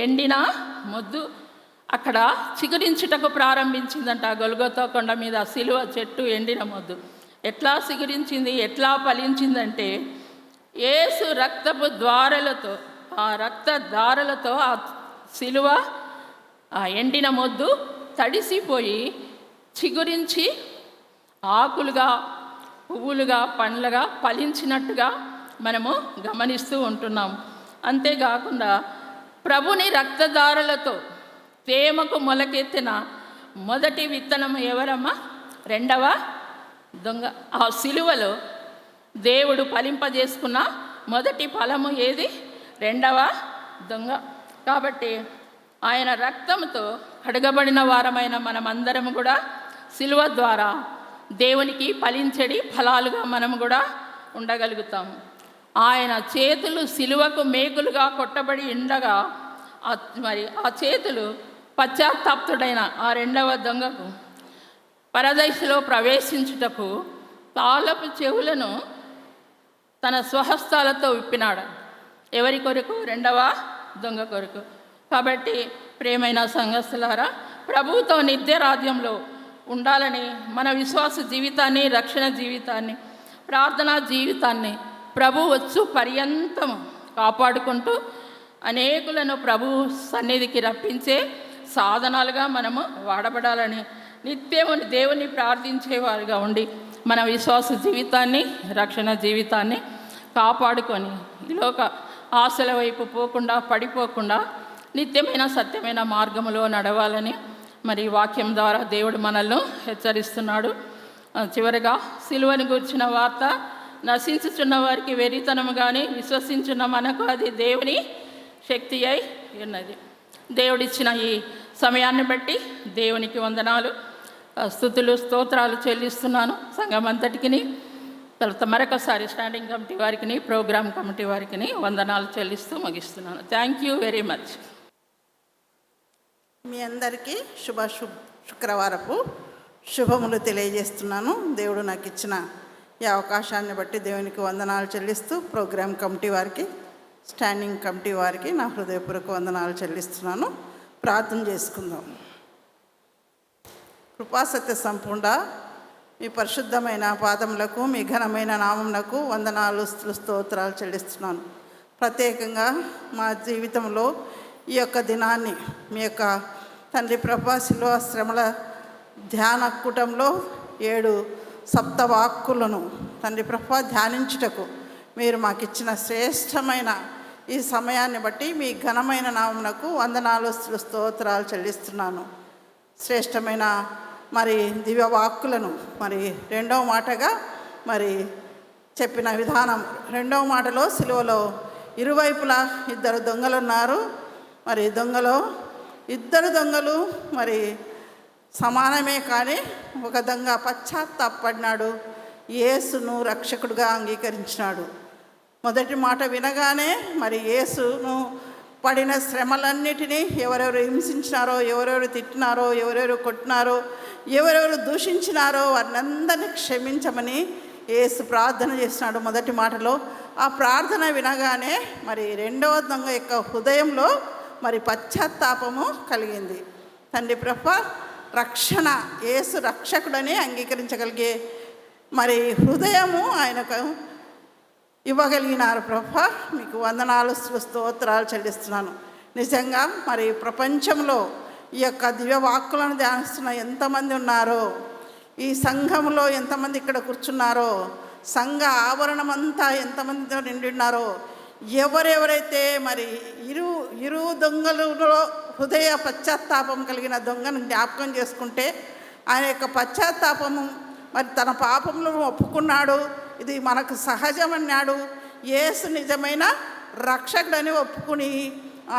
ఎండిన మొద్దు అక్కడ చిగురించుటకు ప్రారంభించిందంట. గొల్గొతా కొండ మీద సిలువ చెట్టు ఎండిన మొద్దు ఎట్లా చిగురించింది, ఎట్లా ఫలించిందంటే, యేసు రక్తపు ద్వారలతో, ఆ రక్త దారలతో ఆ సిలువ ఆ ఎండిన మొద్దు తడిసిపోయి చిగురించి ఆకులుగా, పువ్వులుగా, పండ్లుగా ఫలించినట్టుగా మనము గమనిస్తూ ఉంటున్నాం. అంతేకాకుండా ప్రభుని రక్తదారులతో తేమకు మొలకెత్తిన మొదటి విత్తనం ఎవరమ్మా? రెండవ దొంగ. ఆ సిలువలో దేవుడు ఫలింపజేసుకున్న మొదటి ఫలము ఏది? రెండవ దొంగ. కాబట్టి ఆయన రక్తంతో కడగబడిన వారమైన మనమందరం కూడా సిలువ ద్వారా దేవునికి ఫలించడి ఫలాలుగా మనం కూడా ఉండగలుగుతాము. ఆయన చేతులు సిలువకు మేకులుగా కొట్టబడి ఉండగా మరి ఆ చేతులు పశ్చాత్తాప్తుడైన ఆ రెండవ దొంగకు పరదైసులో ప్రవేశించుటకు తాళపు చెవులను తన స్వహస్తాలతో విప్పినాడు. ఎవరి కొరకు? రెండవ దొంగ కొరకు. కాబట్టి ప్రియమైన సంఘస్థులారా, ప్రభువుతో నిత్య రాజ్యంలో ఉండాలని మన విశ్వాస జీవితాన్ని, రక్షణ జీవితాన్ని, ప్రార్థనా జీవితాన్ని ప్రభు వచ్చు పర్యంతం కాపాడుకుంటూ అనేకులను ప్రభు సన్నిధికి రప్పించే సాధనాలుగా మనము వాడబడాలని నిత్యము దేవుని ప్రార్థించేవారుగా ఉండి మన విశ్వాస జీవితాన్ని, రక్షణ జీవితాన్ని కాపాడుకొని ఈలోక ఆశల వైపు పోకుండా, పడిపోకుండా నిత్యమైన సత్యమైన మార్గములో నడవాలని మరి వాక్యం ద్వారా దేవుడు మనల్ని హెచ్చరిస్తున్నాడు. చివరిగా సిలువను గురించిన వార్త నశించుచున్న వారికి వెరితనము కానీ, విశ్వసించున్న మనకు అది దేవుని శక్తి అయి ఉన్నది. దేవుడిచ్చిన ఈ సమయాన్ని బట్టి దేవునికి వందనాలు, స్తుతులు, స్తోత్రాలు చెల్లిస్తున్నాను. సంఘం అంతటికి, తర్వాత మరొకసారి స్టాండింగ్ కమిటీ వారికి, ప్రోగ్రామ్ కమిటీ వారికి వందనాలు చెల్లిస్తూ ముగిస్తున్నాను. Thank you very much. మీ అందరికీ శుక్రవారపు శుభములు తెలియజేస్తున్నాను. దేవుడు నాకు ఇచ్చిన ఈ అవకాశాన్ని బట్టి దేవునికి వందనాలు చెల్లిస్తూ ప్రోగ్రామ్ కమిటీ వారికి, స్టాండింగ్ కమిటీ వారికి నా హృదయపూర్వక వందనాలు చెల్లిస్తున్నాను. ప్రార్థన చేసుకుందాం. కృపాసత్య సంపూర్ణ మీ పరిశుద్ధమైన పాదములకు, మీ ఘనమైన నామమునకు వందనాలు, స్తోత్రాలు చెల్లిస్తున్నాను. ప్రత్యేకంగా మా జీవితంలో ఈ యొక్క దినాన్ని మీ యొక్క తండ్రి ప్రభా శిలువ శ్రమల ధ్యాన కూటంలో 7 సప్తవాక్కులను తండ్రి ప్రభా ధ్యానించుటకు మీరు మాకు ఇచ్చిన శ్రేష్టమైన ఈ సమయాన్ని బట్టి మీ ఘనమైన నామమునకు వందనాలు, స్తోత్రాలు చెల్లిస్తున్నాను. శ్రేష్టమైన మరి దివ్య వాక్కులను మరి రెండవ మాటగా మరి చెప్పిన విధానం, రెండవ మాటలో సిలువలో ఇరువైపులా 2 దొంగలు ఉన్నారు. మరి ఇద్దరు దొంగలు మరి సమానమే, కానీ ఒక దొంగ పశ్చాత్తాపడినాడు, యేసును రక్షకుడుగా అంగీకరించినాడు. మొదటి మాట వినగానే మరి యేసును పడిన శ్రమలన్నిటినీ, ఎవరెవరు హింసించినారో, ఎవరెవరు తిట్టినారో, ఎవరెవరు కొట్టినారో, ఎవరెవరు దూషించినారో వారినందరినీ క్షమించమని యేసు ప్రార్థన చేసినాడు మొదటి మాటలో. ఆ ప్రార్థన వినగానే మరి రెండవ దొంగ యొక్క హృదయంలో మరి పశ్చాత్తాపము కలిగింది. తండ్రి ప్రభా రక్షణ, యేసు రక్షకుడని అంగీకరించగలిగే మరి హృదయము ఆయనకు ఇవ్వగలిగినారు. ప్రభా మీకు వందనాలు, స్తోత్రాలు చెల్లిస్తున్నాను. నిజంగా మరి ప్రపంచంలో ఈ యొక్క దివ్య వాక్కులను ధ్యానిస్తున్న ఎంతమంది ఉన్నారో, ఈ సంఘంలో ఎంతమంది ఇక్కడ కూర్చున్నారో, సంఘ ఆవరణం అంతా ఎంతమందితో నిండి ఉన్నారో, ఎవరెవరైతే మరి ఇరు దొంగలలో హృదయ పశ్చాత్తాపం కలిగిన దొంగను జ్ఞాపకం చేసుకుంటే ఆయన యొక్క పశ్చాత్తాపము మరి తన పాపములను ఒప్పుకున్నాడు, ఇది మనకు సహజమన్నాడు, యేసు నిజమైన రక్షకుడని ఒప్పుకుని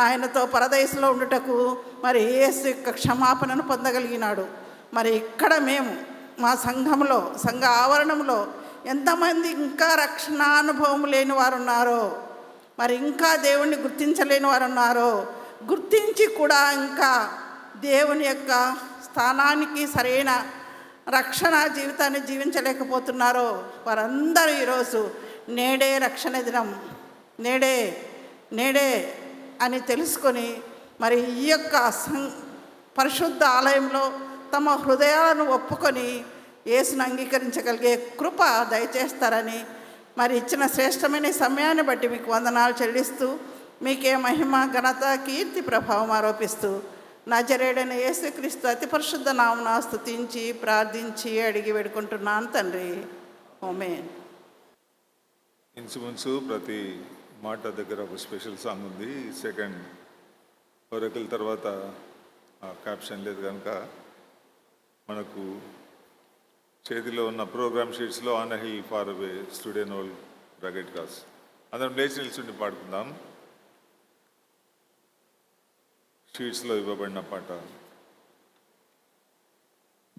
ఆయనతో పరదేశంలో ఉండుటకు మరి యేసు యొక్క క్షమాపణను పొందగలిగినాడు. మరి ఇక్కడ మేము మా సంఘంలో, సంఘ ఆవరణంలో ఎంతమంది ఇంకా రక్షణానుభవం లేని వారు ఉన్నారో, మరి ఇంకా దేవుణ్ణి గుర్తించలేని వారు ఉన్నారో, గుర్తించి కూడా ఇంకా దేవుని యొక్క స్థానానికి సరైన రక్షణ జీవితాన్ని జీవించలేకపోతున్నారో వారందరూ ఈరోజు నేడే రక్షణ దినం, నేడే అని తెలుసుకొని మరి ఈ యొక్క పరిశుద్ధ ఆలయంలో తమ హృదయాలను ఒప్పుకొని యేసును అంగీకరించగలిగే కృప దయచేస్తారని మరి ఇచ్చిన శ్రేష్టమైన సమయాన్ని బట్టి మీకు వందనాలు చెల్లిస్తూ మీకే మహిమ, ఘనత, కీర్తి, ప్రభావం ఆరోపిస్తూ నజరేయుడైన యేసుక్రీస్తు అతి పరిశుద్ధ నామమున స్తుతించి ప్రార్థించి అడిగి వేడుకుంటున్నాను తండ్రి. ఆమేన్. ఇంచుమించు ప్రతి మాట దగ్గర ఒక స్పెషల్ సాంగ్ ఉంది. సెకండ్ ఒరకల్ తర్వాత క్యాప్షన్ లేదు కనుక మనకు చేతిలో ఉన్న ప్రోగ్రామ్ షీట్స్లో on a hill far away stood an old rugged cross అందరం లేచి నిల్చుండి పాడుకుందాం. షీట్స్లో ఇవ్వబడిన పాట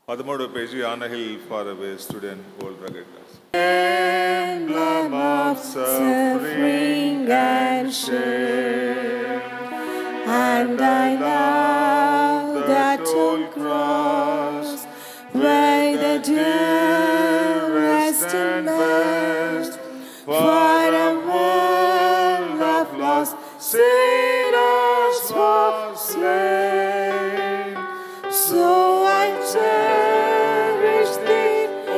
13వ పేజీ, on a hill far away stood an old rugged cross. Emblem of suffering and shame, And I love that old cross where the dearest and best for a world of lost sinners was slain. So I cherish thee, O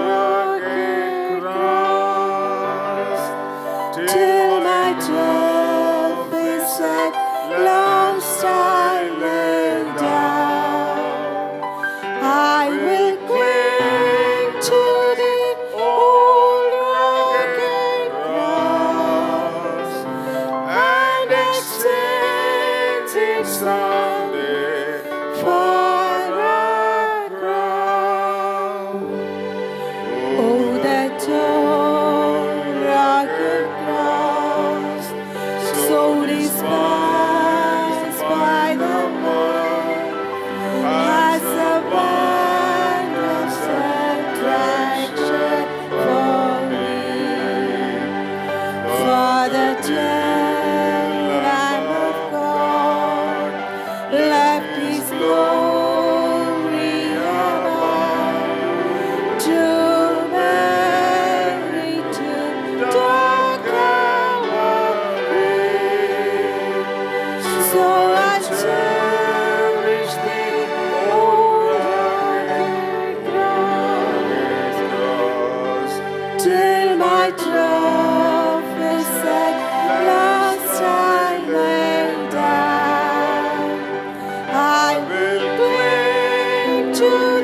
rugged cross, till my trophies at last I lay down. I will cling to thee, O rugged cross, and exchange it someday for a crown. Oh, that old rugged cross, so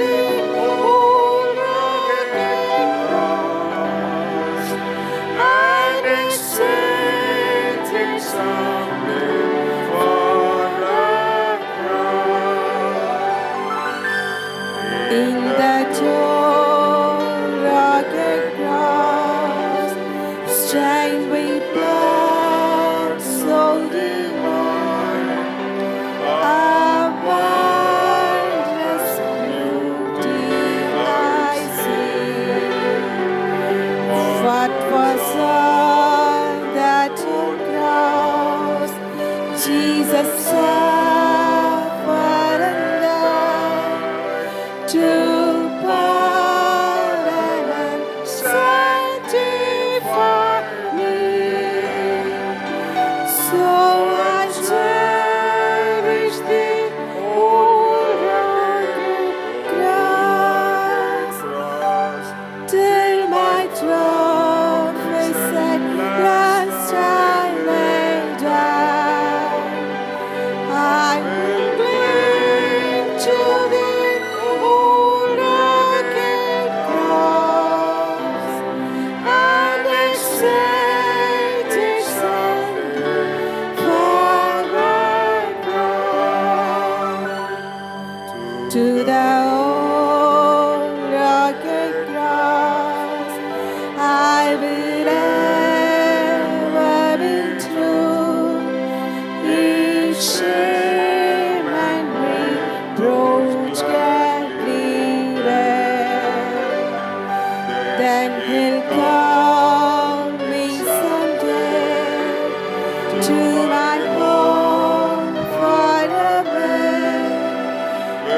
the old rugged cross and extended someday for a crown. In that old rugged cross, stained with blood so divine, a wondrous beauty I see. What was on that old cross? Jesus suffered and died to pardon and sanctify me. So I cherish the old rugged cross till my trophies at last I lay down. I will cling to the old rugged cross and accept its someday for a crown. To the old rugged cross I will ever be true. His shame and reproach gladly bear. Then he'll call me someday to my home forever,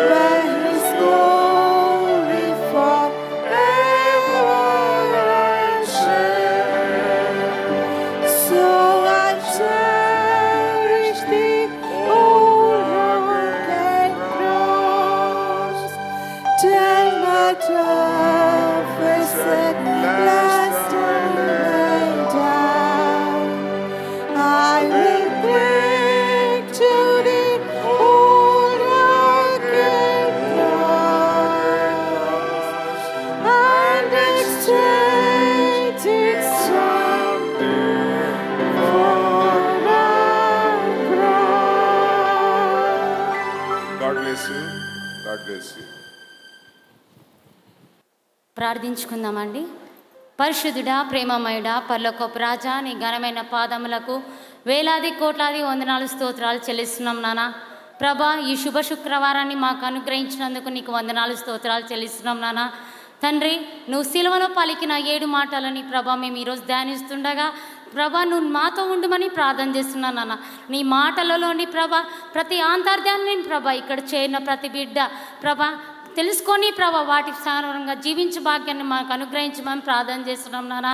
where his glory forever I share. So I cherish the old rugged cross till my trophies at last I lay down. I will cling to the old rugged cross and exchange it someday for a crown. God bless you. God bless you. ప్రార్థించుకుందామండి. పరిశుద్ధుడా, ప్రేమమయుడా, పరలోకపు రాజా, నీ ఘనమైన పాదములకు వేలాది కోట్లాది వందనాలు స్తోత్రాలు చెల్లిస్తున్నాం నాన్న. ప్రభా, ఈ శుభ శుక్రవారాన్ని మాకు అనుగ్రహించినందుకు నీకు వందనాలు స్తోత్రాలు చెల్లిస్తున్నాం నాన్న. తండ్రి, నువ్వు సిలువలో పలికిన 7 మాటలని ప్రభా మేము ఈరోజు ధ్యానిస్తుండగా ప్రభా నువ్వు మాతో ఉండమని ప్రార్థన చేస్తున్నాను నాన్న. నీ మాటలలోని ప్రభా ప్రతి ఆంతర్యాన్ని ప్రభా ఇక్కడ చేరిన ప్రతి బిడ్డ ప్రభా తెలుసుకొని ప్రభా వాటి సారంగా జీవించే భాగ్యాన్ని మాకు అనుగ్రహించమని ప్రార్థన చేస్తున్నాం నాన్న.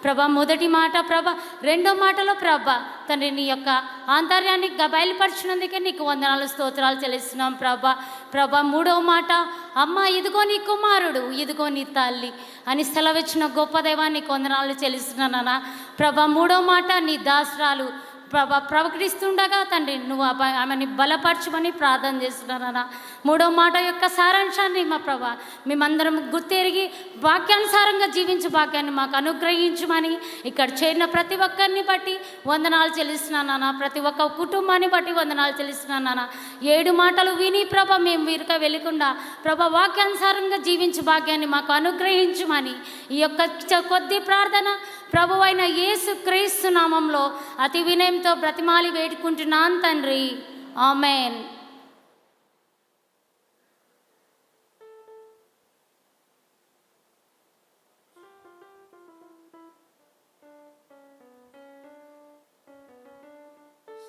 ప్రభా మొదటి మాట ప్రభా, రెండో మాటలో ప్రభా తండ్రి నీ యొక్క ఆంతర్యాన్ని బయలుపరిచినందుకే నీకు వందనాలు స్తోత్రాలు చెల్లిస్తున్నాం ప్రభా. ప్రభా మూడవ మాట, అమ్మ ఇదిగో నీ కుమారుడు, ఇదిగో నీ తల్లి అని సెలవిచ్చిన గొప్ప దైవానికి వందనాలు చెల్లిస్తున్నాను నాన్న. ప్రభా మూడవ మాట, నీ దాసరాలు ప్రభా ప్రకటిస్తుండగా తండ్రి నువ్వు ఆమెని బలపరచమని ప్రార్థన చేస్తున్నానన్నా. మూడో మాట యొక్క సారాంశాన్ని మా ప్రభా మేమందరం గుర్తెరిగి వాక్యానుసారంగా జీవించే భాగ్యాన్ని మాకు అనుగ్రహించమని ఇక్కడ చేరిన ప్రతి ఒక్కరిని బట్టి వందనాలు చెల్లిస్తున్నానన్నా. ప్రతి ఒక్క కుటుంబాన్ని బట్టి వందనాలు చెల్లిస్తున్నానన్నా. 7 మాటలు విని ప్రభా మేము వీరిక వెళ్ళకుండా ప్రభా వాక్యానుసారంగా జీవించే భాగ్యాన్ని మాకు అనుగ్రహించమని ఈ యొక్క కొద్ది ప్రార్థన ప్రభు అయిన యేసు క్రీస్తు నామంలో అతి వినయంతో బ్రతిమాలి వేడుకుంటున్నాను తండ్రి. ఆమెన్.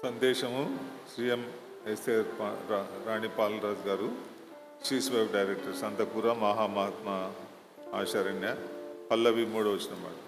సందేశము సీఎం ఎస్ఆర్ రాణి పాలరాజు గారు, చీఫ్ వెబ్ డైరెక్టర్, సంతకూర మహామహాత్మా ఆశరణ్య, పల్లవి 3వ వచనం.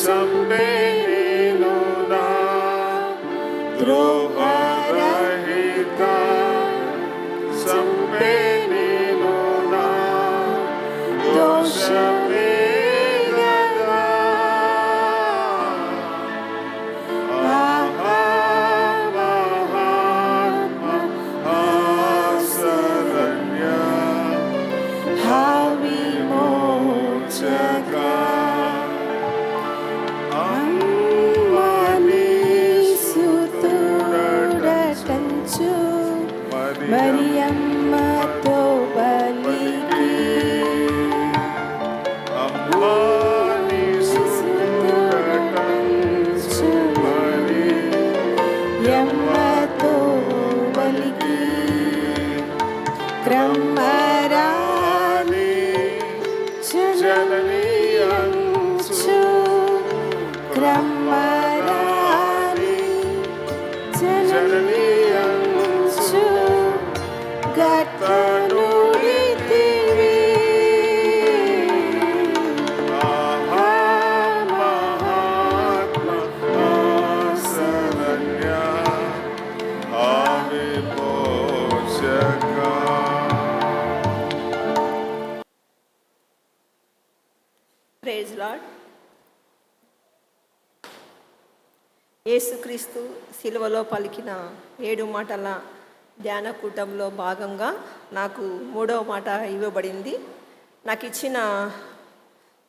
సంపే నీలోనా ద్రోహరహిత సంపే నీలోనా దోషమే గదా ఆహా మహాత్మ ఆసరణ్య విమోచక అమ్మని సుతుడటంచు మరియమ్మతో బలికి అమ్మని సుతుడటంచు మరియమ్మతో బలికి క్రమరాని జననీయంచు క్రమరాని జననీయంచు గతనుడితివి ఆహా మహాత్మ ఆసరణ్య విమోచక. Praise lord. యేసుక్రీస్తు శిలువలో పలికిన 7 మాటల ధ్యాన కూటంలో భాగంగా నాకు 3వ మాట ఇవ్వబడింది. నాకు ఇచ్చిన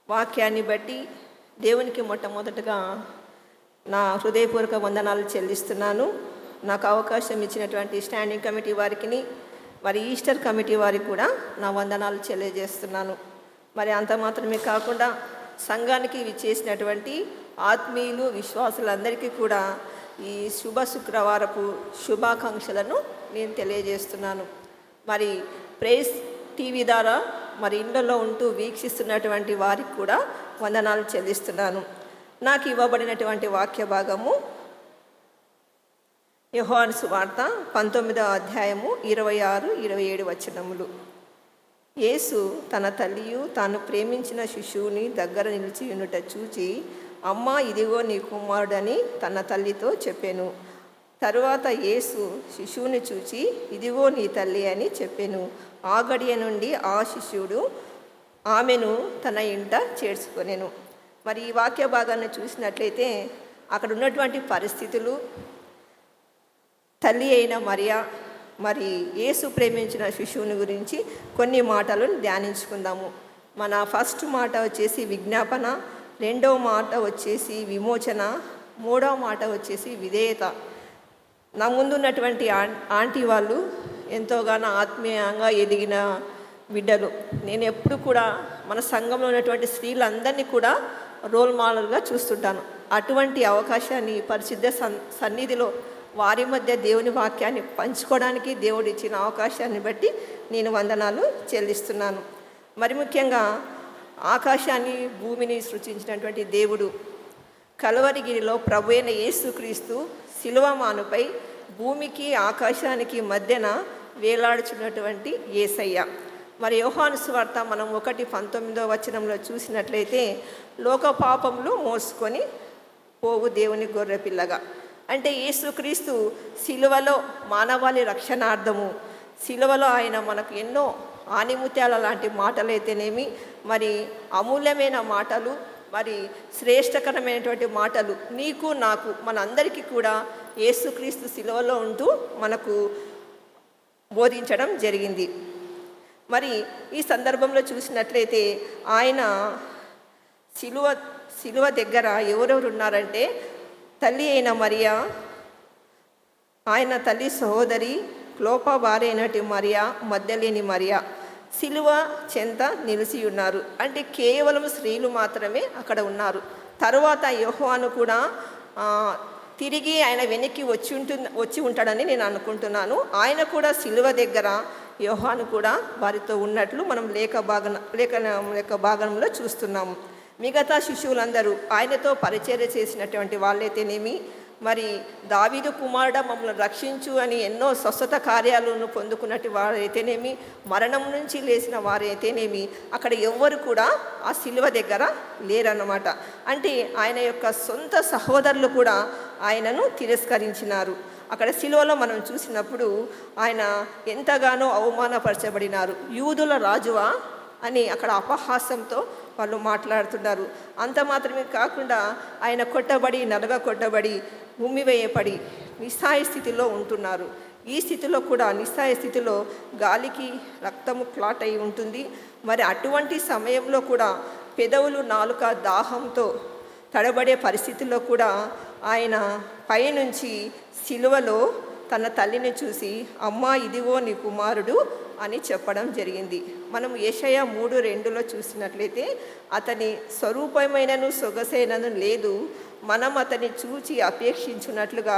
వాక్యాన్ని బట్టి దేవునికి మొట్టమొదటగా నా హృదయపూర్వక వందనాలు చెల్లిస్తున్నాను. నాకు అవకాశం ఇచ్చినటువంటి స్టాండింగ్ కమిటీ వారికి మరి ఈస్టర్ కమిటీ వారికి కూడా నా వందనాలు తెలియజేస్తున్నాను. మరి అంత మాత్రమే కాకుండా సంఘానికి విచ్చేసినటువంటి ఆత్మీయులు విశ్వాసులందరికీ కూడా ఈ శుభ శుక్రవారపు శుభాకాంక్షలను నేను తెలియజేస్తున్నాను. మరి ప్రేస్ టీవీ ద్వారా మరి ఇళ్లలో ఉంటూ వీక్షిస్తున్నటువంటి వారికి కూడా వందనాలు చెల్లిస్తున్నాను. నాకు ఇవ్వబడినటువంటి వాక్య భాగము యోహాను సువార్త 19వ అధ్యాయము 26-27 వచనములు. యేసు తన తల్లియు తాను ప్రేమించిన శిశువుని దగ్గర నిలిచి ఉండుట చూచి, అమ్మా, ఇదిగో నీ కుమారుడని తన తల్లితో చెప్పెను. తరువాత యేసు శిశువుని చూచి, ఇదిగో నీ తల్లి అని చెప్పెను. ఆ గడియ నుండి ఆ శిశువుడు ఆమెను తన ఇంట చేర్చుకొనెను. మరి ఈ వాక్య భాగాన్ని చూసినట్లయితే అక్కడ ఉన్నటువంటి పరిస్థితులు, తల్లి అయిన మరియా మరి యేసు ప్రేమించిన శిశువుని గురించి కొన్ని మాటలను ధ్యానించుకుందాము. మన ఫస్ట్ మాట వచ్చేసి విజ్ఞాపన, 2వ మాట వచ్చేసి విమోచన, 3వ మాట వచ్చేసి విధేయత. నా ముందున్నటువంటి ఆంటీ వాళ్ళు ఎంతోగానో ఆత్మీయంగా ఎదిగిన బిడ్డలు. నేను ఎప్పుడు కూడా మన సంఘంలో ఉన్నటువంటి స్త్రీలందరినీ కూడా రోల్ మోడల్గా చూస్తుంటాను. అటువంటి అవకాశాన్ని పరిశుద్ధ సన్నిధిలో వారి మధ్య దేవుని వాక్యాన్ని పంచుకోవడానికి దేవుడు ఇచ్చిన అవకాశాన్ని బట్టి నేను వందనాలు చెల్లిస్తున్నాను. మరి ముఖ్యంగా ఆకాశాన్ని భూమిని సృష్టించినటువంటి దేవుడు కలువరిగిరిలో ప్రభు అయిన యేసుక్రీస్తు శిలువమానుపై భూమికి ఆకాశానికి మధ్యన వేలాడుచున్నటువంటి యేసయ్య. మరి యోహాను సువార్త మనం 1:19 వచనంలో చూసినట్లయితే, లోక పాపములు మోసుకొని పోవు దేవుని గొర్రెపిల్లగా, అంటే యేసుక్రీస్తు శిలువలో మానవాళి రక్షణార్థము, శిలువలో ఆయన మనకు ఎన్నో ఆనిముత్యాల లాంటి మాటలైతేనేమి, మరి అమూల్యమైన మాటలు, మరి శ్రేష్టకరమైనటువంటి మాటలు నీకు నాకు మనందరికీ కూడా యేసుక్రీస్తు శిలువలో ఉంటూ మనకు బోధించడం జరిగింది. మరి ఈ సందర్భంలో చూసినట్లయితే ఆయన శిలువ దగ్గర ఎవరెవరు ఉన్నారంటే, తల్లి అయిన మరియా, ఆయన తల్లి సహోదరి క్లోపా భార్య అయినటి మరియా, మధ్యలేని మరియా శిలువ చెంత నిలిచి ఉన్నారు. అంటే కేవలం స్త్రీలు మాత్రమే అక్కడ ఉన్నారు. తరువాత యోహాను కూడా తిరిగి ఆయన వెనక్కి వచ్చి ఉంటాడని నేను అనుకుంటున్నాను. ఆయన కూడా శిలువ దగ్గర యోహాను కూడా వారితో ఉన్నట్లు మనం లేఖ భాగంలో చూస్తున్నాము. మిగతా శిశువులందరూ ఆయనతో పరిచర్య చేసినటువంటి వాళ్ళైతేనేమి, మరి దావీదు కుమారుడా మమ్మల్ని రక్షించు అని ఎన్నో స్వస్థత కార్యాలను పొందుకున్నట్టు వారైతేనేమి, మరణం నుంచి లేచిన వారైతేనేమి, అక్కడ ఎవ్వరు కూడా ఆ శిలువ దగ్గర లేరన్నమాట. అంటే ఆయన యొక్క సొంత సహోదరులు కూడా ఆయనను తిరస్కరించినారు. అక్కడ శిలువలో మనం చూసినప్పుడు ఆయన ఎంతగానో అవమానపరచబడినారు. యూదుల రాజువా అని అక్కడ అపహాస్యంతో వాళ్ళు మాట్లాడుతున్నారు. అంత మాత్రమే కాకుండా ఆయన కొట్టబడి, నలగొట్టబడి, ఉమ్మివేయబడి నిస్సహాయ స్థితిలో ఉంటున్నారు. ఈ స్థితిలో కూడా నిస్సహాయ స్థితిలో గాలికి రక్తము క్లాట్ అయి ఉంటుంది. మరి అటువంటి సమయంలో కూడా పెదవులు, నాలుక దాహంతో తడబడే పరిస్థితుల్లో కూడా ఆయన పైనుంచి శిలువలో తన తల్లిని చూసి, అమ్మా ఇదిగో నీ కుమారుడు అని చెప్పడం జరిగింది. మనం యెషయా 3:2 చూసినట్లయితే, అతని స్వరూపమైనను సొగసైనను లేదు, మనం అతని చూచి అపేక్షించున్నట్లుగా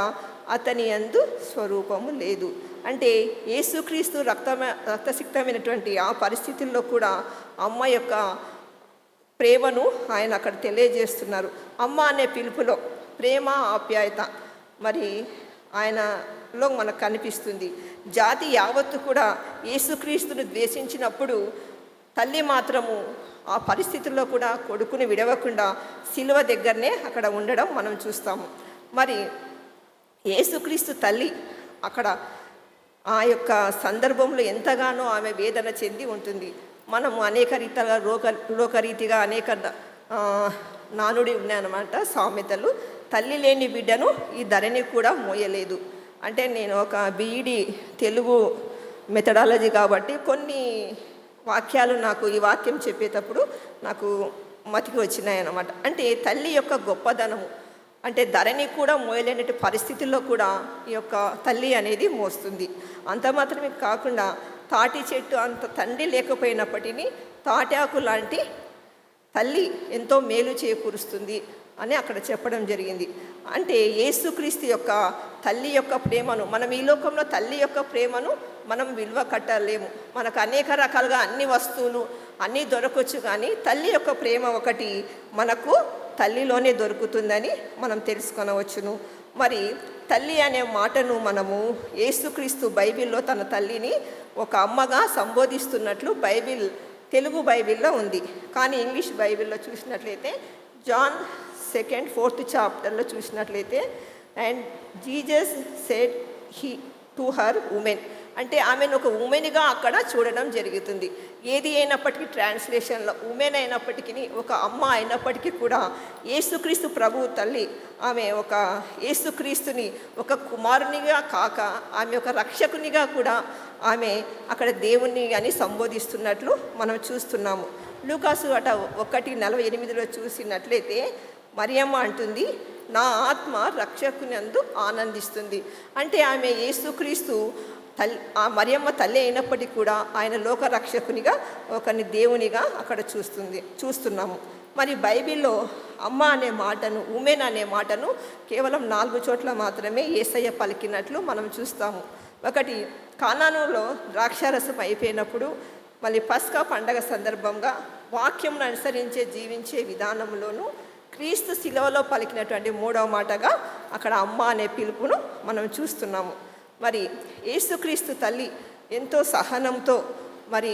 అతని యందు స్వరూపము లేదు. అంటే యేసుక్రీస్తు రక్తసిక్తమైనటువంటి ఆ పరిస్థితుల్లో కూడా అమ్మ యొక్క ప్రేమను ఆయన అక్కడ తెలియజేస్తున్నారు. అమ్మ అనే పిలుపులో ప్రేమ, ఆప్యాయత మరి ఆయనలో మనకు కనిపిస్తుంది. జాతి యావత్తు కూడా యేసుక్రీస్తును ద్వేషించినప్పుడు తల్లి మాత్రము ఆ పరిస్థితుల్లో కూడా కొడుకుని విడవకుండా శిలువ దగ్గరనే అక్కడ ఉండడం మనం చూస్తాము. మరి యేసుక్రీస్తు తల్లి అక్కడ ఆ యొక్క సందర్భంలో ఎంతగానో ఆమె వేదన చెంది ఉంటుంది. మనము అనేక రీతిగా లోకరీతిగా అనేక నానుడి ఉన్నాయన్నమాట సామెతలు. తల్లి లేని బిడ్డను ఈ ధరణి కూడా మోయలేదు. అంటే నేను ఒక బీఈడి తెలుగు మెథడాలజీ కాబట్టి కొన్ని వాక్యాలు నాకు ఈ వాక్యం చెప్పేటప్పుడు నాకు మతికి వచ్చినాయి అన్నమాట. అంటే తల్లి యొక్క గొప్పదనము, అంటే ధరణి కూడా మోయలేని పరిస్థితుల్లో కూడా ఈ యొక్క తల్లి అనేది మోస్తుంది. అంత మాత్రమే కాకుండా తాటి చెట్టు అంత తండ్రి లేకపోయినప్పటికీ తాటాకు లాంటి తల్లి ఎంతో మేలు చేకూరుస్తుంది అని అక్కడ చెప్పడం జరిగింది. అంటే యేసుక్రీస్తు యొక్క తల్లి యొక్క ప్రేమను మనం ఈ లోకంలో తల్లి యొక్క ప్రేమను మనం విలువ కట్టలేము. మనకు అనేక రకాలుగా అన్ని వస్తువులు అన్నీ దొరకవచ్చు, కానీ తల్లి యొక్క ప్రేమ ఒకటి మనకు తల్లిలోనే దొరుకుతుందని మనం తెలుసుకొనవచ్చును. మరి తల్లి అనే మాటను మనము యేసుక్రీస్తు బైబిల్లో తన తల్లిని ఒక అమ్మగా సంబోధిస్తున్నట్లు తెలుగు బైబిల్లో ఉంది. కానీ ఇంగ్లీష్ బైబిల్లో చూసినట్లయితే జాన్ 2:4 చాప్టర్లో చూసినట్లయితే, and Jesus said he to her women, అంటే ఆమెను ఒక ఉమెన్గా అక్కడ చూడడం జరుగుతుంది. ఏది అయినప్పటికీ ట్రాన్స్లేషన్లో ఉమెన్ అయినప్పటికీ, ఒక అమ్మ అయినప్పటికీ కూడా యేసుక్రీస్తు ప్రభువు తల్లి ఆమె ఒక యేసుక్రీస్తుని ఒక కుమారునిగా కాక ఆమె ఒక రక్షకునిగా కూడా ఆమె అక్కడ దేవుని అని సంబోధిస్తున్నట్లు మనం చూస్తున్నాము. లూకాసు 1:48 చూసినట్లయితే మరియమ్మ అంటుంది, నా ఆత్మ రక్షకునందు ఆనందిస్తుంది. అంటే ఆమె యేసుక్రీస్తు ఆ మరియమ్మ తల్లి అయినప్పటికీ కూడా ఆయన లోక రక్షకునిగా ఒకని దేవునిగా అక్కడ చూస్తున్నాము. మరి బైబిల్లో అమ్మ అనే మాటను, ఉమెన్ అనే మాటను కేవలం 4 చోట్ల మాత్రమే యేసయ్య పలికినట్లు మనం చూస్తాము. ఒకటి కానానులో ద్రాక్షారసం అయిపోయినప్పుడు, మళ్ళీ పస్కా పండగ సందర్భంగా వాక్యంను అనుసరించే జీవించే విధానంలోనూ క్రీస్తు శిలువలో పలికినటువంటి 3వ మాటగా అక్కడ అమ్మ అనే పిలుపును మనం చూస్తున్నాము. మరి యేసుక్రీస్తు తల్లి ఎంతో సహనంతో మరి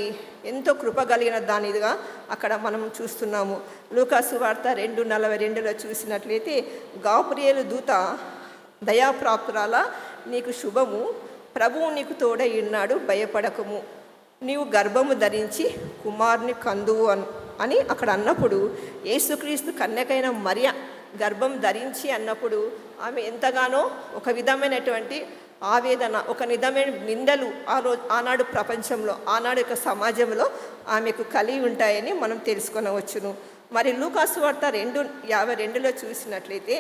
ఎంతో కృప కలిగిన దానిగా అక్కడ మనం చూస్తున్నాము. లూకాసు వార్త 2:42 చూసినట్లయితే, గాబ్రియేలు దూత, దయాప్రాప్తురాలా నీకు శుభము, ప్రభువు నీకు తోడై ఉన్నాడు, భయపడకము, నీవు గర్భము ధరించి కుమారుని కందువు అని అక్కడ అన్నప్పుడు, యేసుక్రీస్తు కన్యకైన మరియ గర్భం ధరించి అన్నప్పుడు ఆమె ఎంతగానో ఒక విధమైనటువంటి ఆవేదన, ఒక విధమైన నిందలు ఆనాడు ప్రపంచంలో, ఆనాడు యొక్క సమాజంలో ఆమెకు కలిగి ఉంటాయని మనం తెలుసుకొనవచ్చును. మరి లూకాసు వార్త 2:52 చూసినట్లయితే,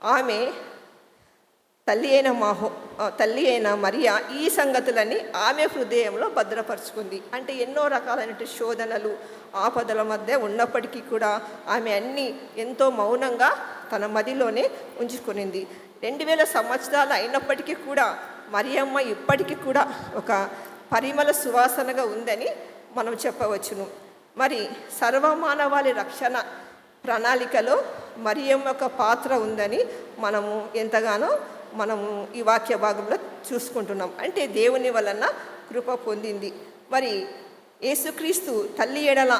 ఆమె తల్లి అయిన మరియా ఈ సంగతులని ఆమె హృదయంలో భద్రపరుచుకుంది. అంటే ఎన్నో రకాలైన శోధనలు, ఆపదల మధ్య ఉన్నప్పటికీ కూడా ఆమె అన్నీ ఎంతో మౌనంగా తన మదిలోనే ఉంచుకునింది. 2000 సంవత్సరాలు అయినప్పటికీ కూడా మరియమ్మ ఇప్పటికీ కూడా ఒక పరిమళ సువాసనగా ఉందని మనం చెప్పవచ్చును. మరి సర్వమానవాళి రక్షణ ప్రణాళికలో మరియమ్మ యొక్క పాత్ర ఉందని మనము ఎంతగానో మనము ఈ వాక్య భాగంలో చూసుకుంటున్నాం. అంటే దేవుని వలన కృప పొందింది. మరి యేసుక్రీస్తు తల్లి ఎడల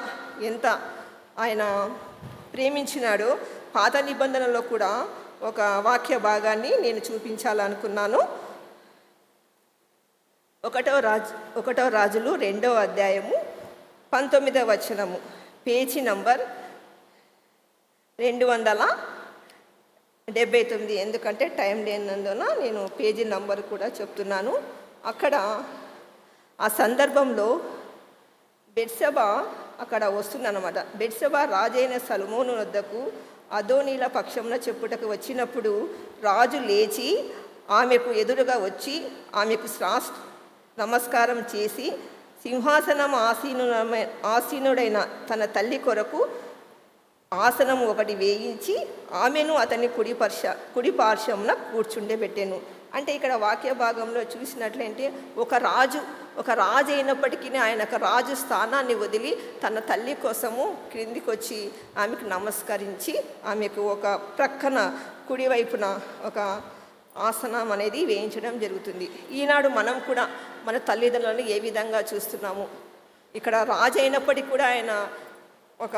ఎంత ఆయన ప్రేమించినాడో పాత నిబంధనలో కూడా ఒక వాక్య భాగాన్ని నేను చూపించాలనుకున్నాను. 1 రాజులు 2వ అధ్యాయము 19వ వచనము, పేజీ నంబర్ 279. ఎందుకంటే టైం లేనందున నేను పేజీ నంబర్ కూడా చెప్తున్నాను. అక్కడ ఆ సందర్భంలో బెత్షెబా అక్కడ వస్తుందన్నమాట. బెత్షెబా రాజైన సొలొమోను వద్దకు అదోనీల పక్షమున చెప్పుటకు వచ్చినప్పుడు రాజు లేచి ఆమెకు ఎదురుగా వచ్చి ఆమెకు నమస్కారం చేసి సింహాసనం ఆసీనుడైన తన తల్లి కొరకు ఆసనం ఒకటి వేయించి ఆమెను అతని కుడి పార్శ్వమున కూర్చుండబెట్టెను. అంటే ఇక్కడ వాక్య భాగంలో చూసినట్లయితే ఒక రాజు అయినప్పటికీ ఆయన ఒక రాజు స్థానాన్ని వదిలి తన తల్లి కోసము క్రిందికి వచ్చి ఆమెకు నమస్కరించి ఆమెకు ఒక ప్రక్కన కుడివైపున ఒక ఆసనం అనేది వేయించడం జరుగుతుంది. ఈనాడు మనం కూడా మన తల్లిదండ్రులను ఏ విధంగా చూస్తున్నాము? ఇక్కడ రాజు అయినప్పటికీ కూడా ఆయన ఒక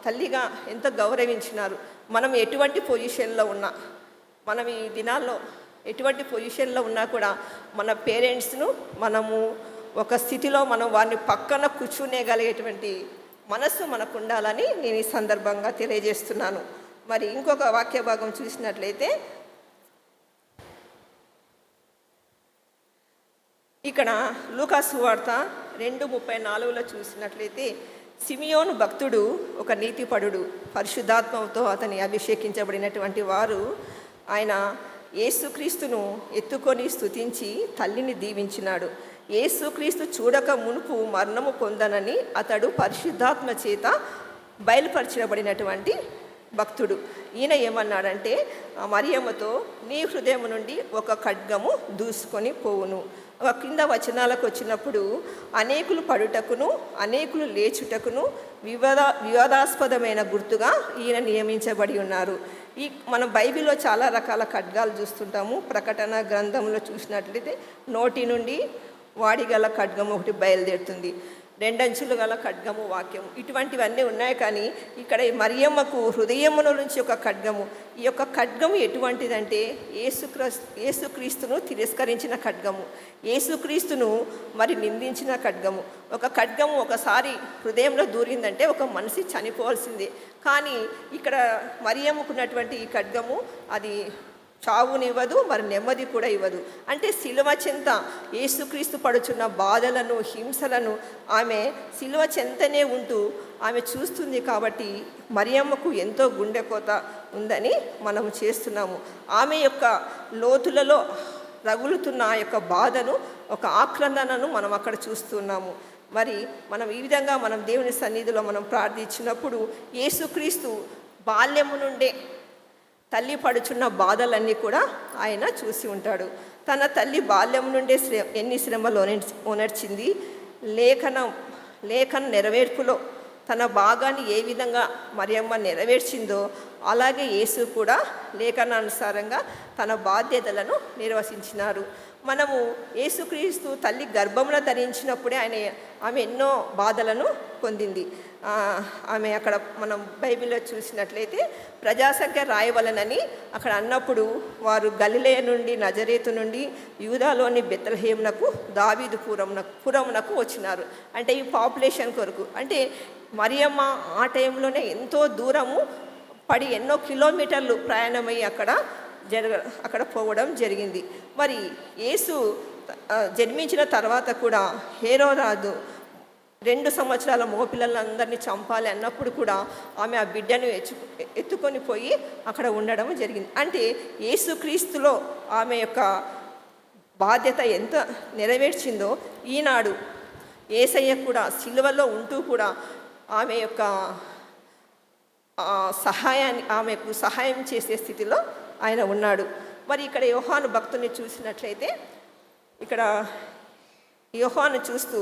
తల్లిగా ఎంత గౌరవించినారు. మనం ఎటువంటి పొజిషన్లో ఉన్నా, మనం ఈ దినాల్లో ఎటువంటి పొజిషన్లో ఉన్నా కూడా మన పేరెంట్స్ను మనము ఒక స్థితిలో మనం వారిని పక్కన కూర్చునేగలిగేటువంటి మనస్సు మనకు ఉండాలని నేను ఈ సందర్భంగా తెలియజేస్తున్నాను. మరి ఇంకొక వాక్య భాగం చూసినట్లయితే ఇక్కడ లూకా సువార్త 2:34లో చూసినట్లయితే సిమియోను భక్తుడు ఒక నీతిపరుడు, పరిశుద్ధాత్మతో అతని అభిషేకించబడినటువంటి వారు ఆయన యేసుక్రీస్తును ఎత్తుకొని స్తుతించి తల్లిని దీవించినాడు. యేసుక్రీస్తు చూడక మునుపు మరణము పొందనని అతడు పరిశుద్ధాత్మ చేత బయలుపరచబడినటువంటి భక్తుడు. ఈయన ఏమన్నాడంటే మరియమ్మతో నీ హృదయం నుండి ఒక ఖడ్గము దూసుకొని పోవును. ఒక కింద వచనాలకు వచ్చినప్పుడు అనేకులు పడుటకును అనేకులు లేచుటకును వివాదాస్పదమైన గుర్తుగా ఈయన నియమించబడి ఉన్నారు. మనం బైబిల్లో చాలా రకాల ఖడ్గాలు చూస్తుంటాము. ప్రకటన గ్రంథంలో చూసినట్లయితే నోటి నుండి వాడిగల ఖడ్గము ఒకటి బయలుదేరుతుంది, 2 అంచులు గల ఖడ్గము వాక్యము, ఇటువంటివన్నీ ఉన్నాయి. కానీ ఇక్కడ మరియమ్మకు హృదయముల నుంచి ఒక ఖడ్గము. ఈ యొక్క ఖడ్గము ఎటువంటిదంటే యేసుక్రీస్తును తిరస్కరించిన ఖడ్గము, యేసుక్రీస్తును మరి నిందించిన ఖడ్గము. ఒక ఖడ్గము ఒకసారి హృదయంలో దూరిందంటే ఒక మనిషి చనిపోవాల్సిందే. కానీ ఇక్కడ మరియమ్మకున్నటువంటి ఈ ఖడ్గము అది చావునివ్వదు, మరి నెమ్మది కూడా ఇవ్వదు. అంటే సిలువ చెంత యేసుక్రీస్తు పడుచున్న బాధలను హింసలను ఆమె సిలువ చెంతనే ఉంటూ ఆమె చూస్తుంది. కాబట్టి మరియమ్మకు ఎంతో గుండెకోత ఉందని మనం చేస్తున్నాము. ఆమె యొక్క లోతులలో రగులుతున్న ఆ యొక్క బాధను, ఒక ఆక్రందనను మనం అక్కడ చూస్తున్నాము. మరి మనం ఈ విధంగా మనం దేవుని సన్నిధిలో మనం ప్రార్థించినప్పుడు యేసుక్రీస్తు బాల్యము నుండే తల్లి పడుచున్న బాధలన్నీ కూడా ఆయన చూసి ఉంటాడు. తన తల్లి బాల్యం నుండే ఎన్ని శ్రమలు ఓనర్చింది, లేఖన నెరవేర్పులో తన భాగాన్ని ఏ విధంగా మరియమ్మ నెరవేర్చిందో అలాగే యేసు కూడా లేఖనానుసారంగా తన బాధ్యతలను నిర్వహించినారు. మనము యేసుక్రీస్తు తల్లి గర్భంలో ధరించినప్పుడే ఆమె ఎన్నో బాధలను పొందింది. ఆమె అక్కడ మనం బైబిల్లో చూసినట్లయితే ప్రజాసంఖ్య రాయవలనని అక్కడ అన్నప్పుడు వారు గలిలయ నుండి నజరేతు నుండి యూదాలోని బెత్లెహేమునకు దావీదు పురమునకు వచ్చినారు. అంటే ఈ పాపులేషన్ కొరకు. అంటే మరియమ్మ ఆ టైంలోనే ఎంతో దూరము పడి ఎన్నో కిలోమీటర్లు ప్రయాణమై అక్కడ పోవడం జరిగింది. మరి యేసు జన్మించిన తర్వాత కూడా హేరోరాజు 2 సంవత్సరాల మగపిల్లలందరినీ చంపాలి అన్నప్పుడు కూడా ఆమె ఆ బిడ్డను ఎత్తుకొని పోయి అక్కడ ఉండడం జరిగింది. అంటే యేసుక్రీస్తులో ఆమె యొక్క బాధ్యత ఎంత నెరవేర్చిందో ఈనాడు యేసయ్య కూడా సిలువలో ఉంటూ కూడా ఆమె యొక్క ఆమెకు సహాయం చేసే స్థితిలో ఆయన ఉన్నాడు. మరి ఇక్కడ యోహాను భక్తుని చూసినట్లయితే ఇక్కడ యోహాను చూస్తూ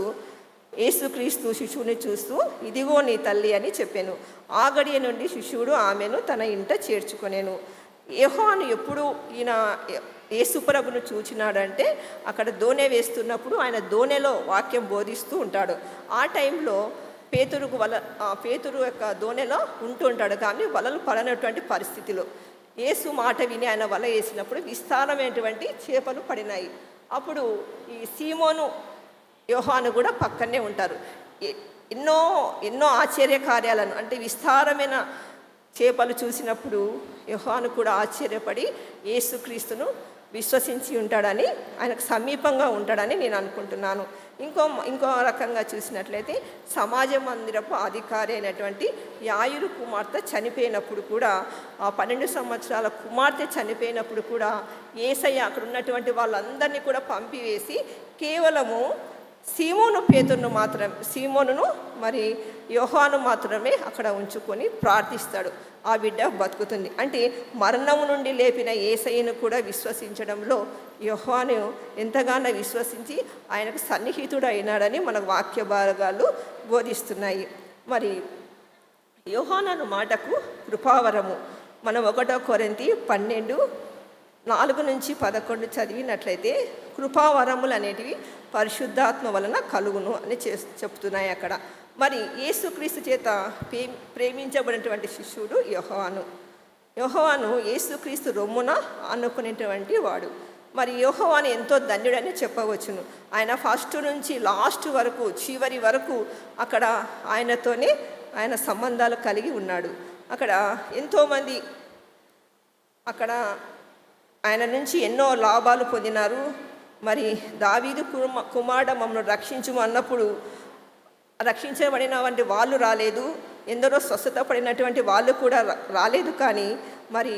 యేసుక్రీస్తు శిశువుని చూస్తూ ఇదిగో నీ తల్లి అని చెప్పాను. ఆ గడియ నుండి శిశువుడు ఆమెను తన ఇంట చేర్చుకొనేను. యోహాను ఎప్పుడు ఈయన యేసుప్రభును చూచినాడంటే అక్కడ దోణె వేస్తున్నప్పుడు ఆయన దోణెలో వాక్యం బోధిస్తూ ఉంటాడు. ఆ టైంలో పేతురు యొక్క దోణెలో ఉంటూ ఉంటాడు, కానీ వలలు పడనటువంటి పరిస్థితిలో యేసు మాట విని ఆయన వల వేసినప్పుడు విస్తారమైనటువంటి చేపలు పడినాయి. అప్పుడు ఈ సీమోను యోహాను కూడా పక్కనే ఉంటారు. ఎన్నో ఎన్నో ఆశ్చర్య కార్యాలను అంటే విస్తారమైన చేపలు చూసినప్పుడు యోహాను కూడా ఆశ్చర్యపడి యేసుక్రీస్తును విశ్వసించి ఉంటాడని, ఆయనకు సమీపంగా ఉంటాడని నేను అనుకుంటున్నాను. ఇంకో రకంగా చూసినట్లయితే సమాజ మందిరపు అధికారి అయినటువంటి యాయిరు కుమార్తె చనిపోయినప్పుడు కూడా, ఆ 12 సంవత్సరాల కుమార్తె చనిపోయినప్పుడు కూడా యేసయ్య అక్కడ ఉన్నటువంటి వాళ్ళందరినీ కూడా పంపివేసి కేవలము సీమోనును మరి యోహాను మాత్రమే అక్కడ ఉంచుకొని ప్రార్థిస్తాడు. ఆ బిడ్డ బతుకుతుంది. అంటే మరణము నుండి లేపిన యేసయ్యను కూడా విశ్వసించడంలో యోహాను ఎంతగానో విశ్వసించి ఆయనకు సన్నిహితుడు అయినాడని మన వాక్య భాగాలు బోధిస్తున్నాయి. మరి యోహాను మాటకు కృపావరము మనం 1 కొరింథీ 12:4-11 చదివినట్లయితే కృపావరములు అనేటివి పరిశుద్ధాత్మ వలన కలుగును అని చెప్తున్నాయి అక్కడ. మరి యేసుక్రీస్తు చేత ప్రేమించబడినటువంటి శిష్యుడు యోహాను యేసుక్రీస్తు రొమ్మున ఆనుకునేటువంటి వాడు. మరి యోహాను ఎంతో ధన్యుడని చెప్పవచ్చును. ఆయన ఫస్ట్ నుంచి లాస్ట్ వరకు, చివరి వరకు అక్కడ ఆయనతోనే ఆయన సంబంధాలు కలిగి ఉన్నాడు. అక్కడ ఎంతోమంది అక్కడ ఆయన నుంచి ఎన్నో లాభాలు పొందినారు. మరి దావీదు కుమారుడు మమ్మల్ని రక్షించుము అన్నప్పుడు రక్షించబడిన వంటి వాళ్ళు రాలేదు, ఎందరో స్వస్థత పడినటువంటి వాళ్ళు కూడా రాలేదు. కానీ మరి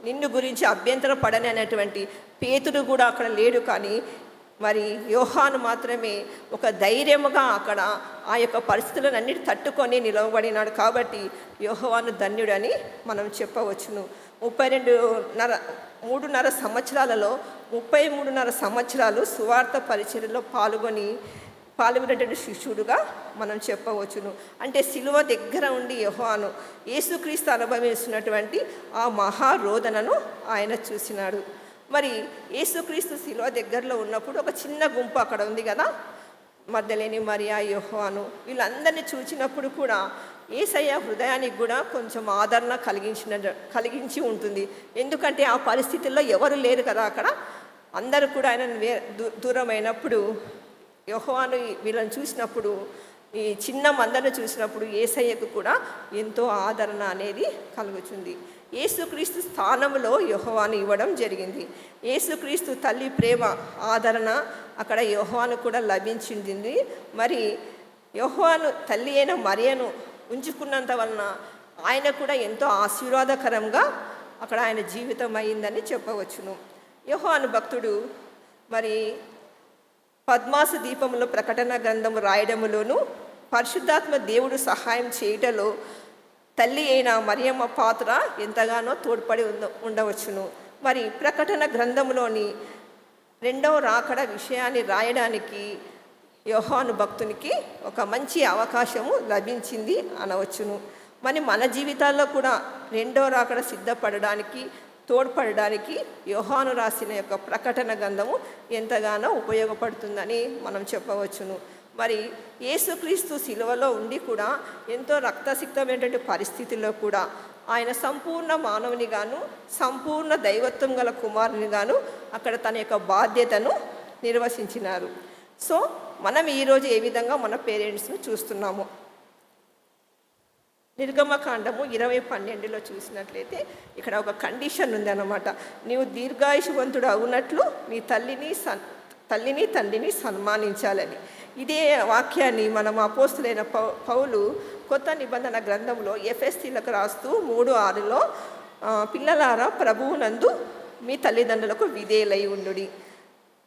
నిన్ను గురించి అభ్యంతరం పడని అనేటువంటి పేతుడు కూడా అక్కడ లేడు. కానీ మరి యోహాను మాత్రమే ఒక ధైర్యముగా అక్కడ ఆ యొక్క పరిస్థితులను అన్నిటి తట్టుకొని నిలవబడినాడు. కాబట్టి యోహాను ధన్యుడని మనం చెప్పవచ్చును. 3.5 సంవత్సరాలలో 33.5 సంవత్సరాలు సువార్త పరిచర్యలో పాల్గొనేటువంటి శిష్యుడుగా మనం చెప్పవచ్చును. అంటే సిలువ దగ్గర ఉండి యోహాను యేసుక్రీస్తు అనుభవిస్తున్నటువంటి ఆ మహారోదనను ఆయన చూసినాడు. మరి యేసుక్రీస్తు సిలువ దగ్గరలో ఉన్నప్పుడు ఒక చిన్న గుంపు అక్కడ ఉంది కదా, మగ్దలేని మరియా, యోహాను, వీళ్ళందరినీ చూసినప్పుడు కూడా యేసయ్య హృదయానికి కూడా కొంచెం ఆదరణ కలిగించి ఉంటుంది. ఎందుకంటే ఆ పరిస్థితుల్లో ఎవరు లేరు కదా, అక్కడ అందరూ కూడా ఆయన దూరమైనప్పుడు యోహాను వీళ్ళని చూసినప్పుడు, ఈ చిన్న మందను చూసినప్పుడు యేసయ్యకు కూడా ఎంతో ఆదరణ అనేది కలుగుతుంది. యేసుక్రీస్తు స్థానంలో యోహాను ఇవ్వడం జరిగింది. యేసుక్రీస్తు తల్లి ప్రేమ, ఆదరణ అక్కడ యోహాను కూడా లభించింది. మరి యోహాను తల్లి అయిన మరియను ఉంచుకున్నంత వలన ఆయన కూడా ఎంతో ఆశీర్వాదకరంగా అక్కడ ఆయన జీవితం అయిందని చెప్పవచ్చును. యోహాను భక్తుడు మరి పద్మాసు దీపంలో ప్రకటన గ్రంథము రాయడములోను, పరిశుద్ధాత్మ దేవుడు సహాయం చేయటలో తల్లి అయిన మరియమ్మ పాత్ర ఎంతగానో తోడ్పడి ఉండవచ్చును. మరి ప్రకటన గ్రంథంలోని 2వ రాకడ విషయాన్ని రాయడానికి యోహాను భక్తునికి ఒక మంచి అవకాశము లభించింది అనవచ్చును. మరి మన జీవితాల్లో కూడా 2వ రాకడ సిద్ధపడడానికి, తోడ్పడడానికి యోహాను రాసిన యొక్క ప్రకటన గ్రంథము ఎంతగానో ఉపయోగపడుతుందని మనం చెప్పవచ్చును. మరి యేసుక్రీస్తు సిలువలో ఉండి కూడా ఎంతో రక్తసిక్తమైనటువంటి పరిస్థితుల్లో కూడా ఆయన సంపూర్ణ మానవునిగాను, సంపూర్ణ దైవత్వం గల కుమారునిగాను అక్కడ తన యొక్క బాధ్యతను నిర్వహించినారు. సో మనం ఈరోజు ఏ విధంగా మన పేరెంట్స్ను చూస్తున్నాము, నిర్గమకాండము 20:12 చూసినట్లయితే ఇక్కడ ఒక కండిషన్ ఉంది అన్నమాట. నీవు దీర్ఘాయుషవంతుడు అవునట్లు నీ తల్లిని తండ్రిని సన్మానించాలని. ఇదే వాక్యాన్ని మనం అపోస్తులైన పౌలు కొత్త నిబంధన గ్రంథంలో ఎఫెసీలకు రాస్తూ 3:6 పిల్లలారా ప్రభువునందు మీ తల్లిదండ్రులకు విధేయులై ఉండుడి,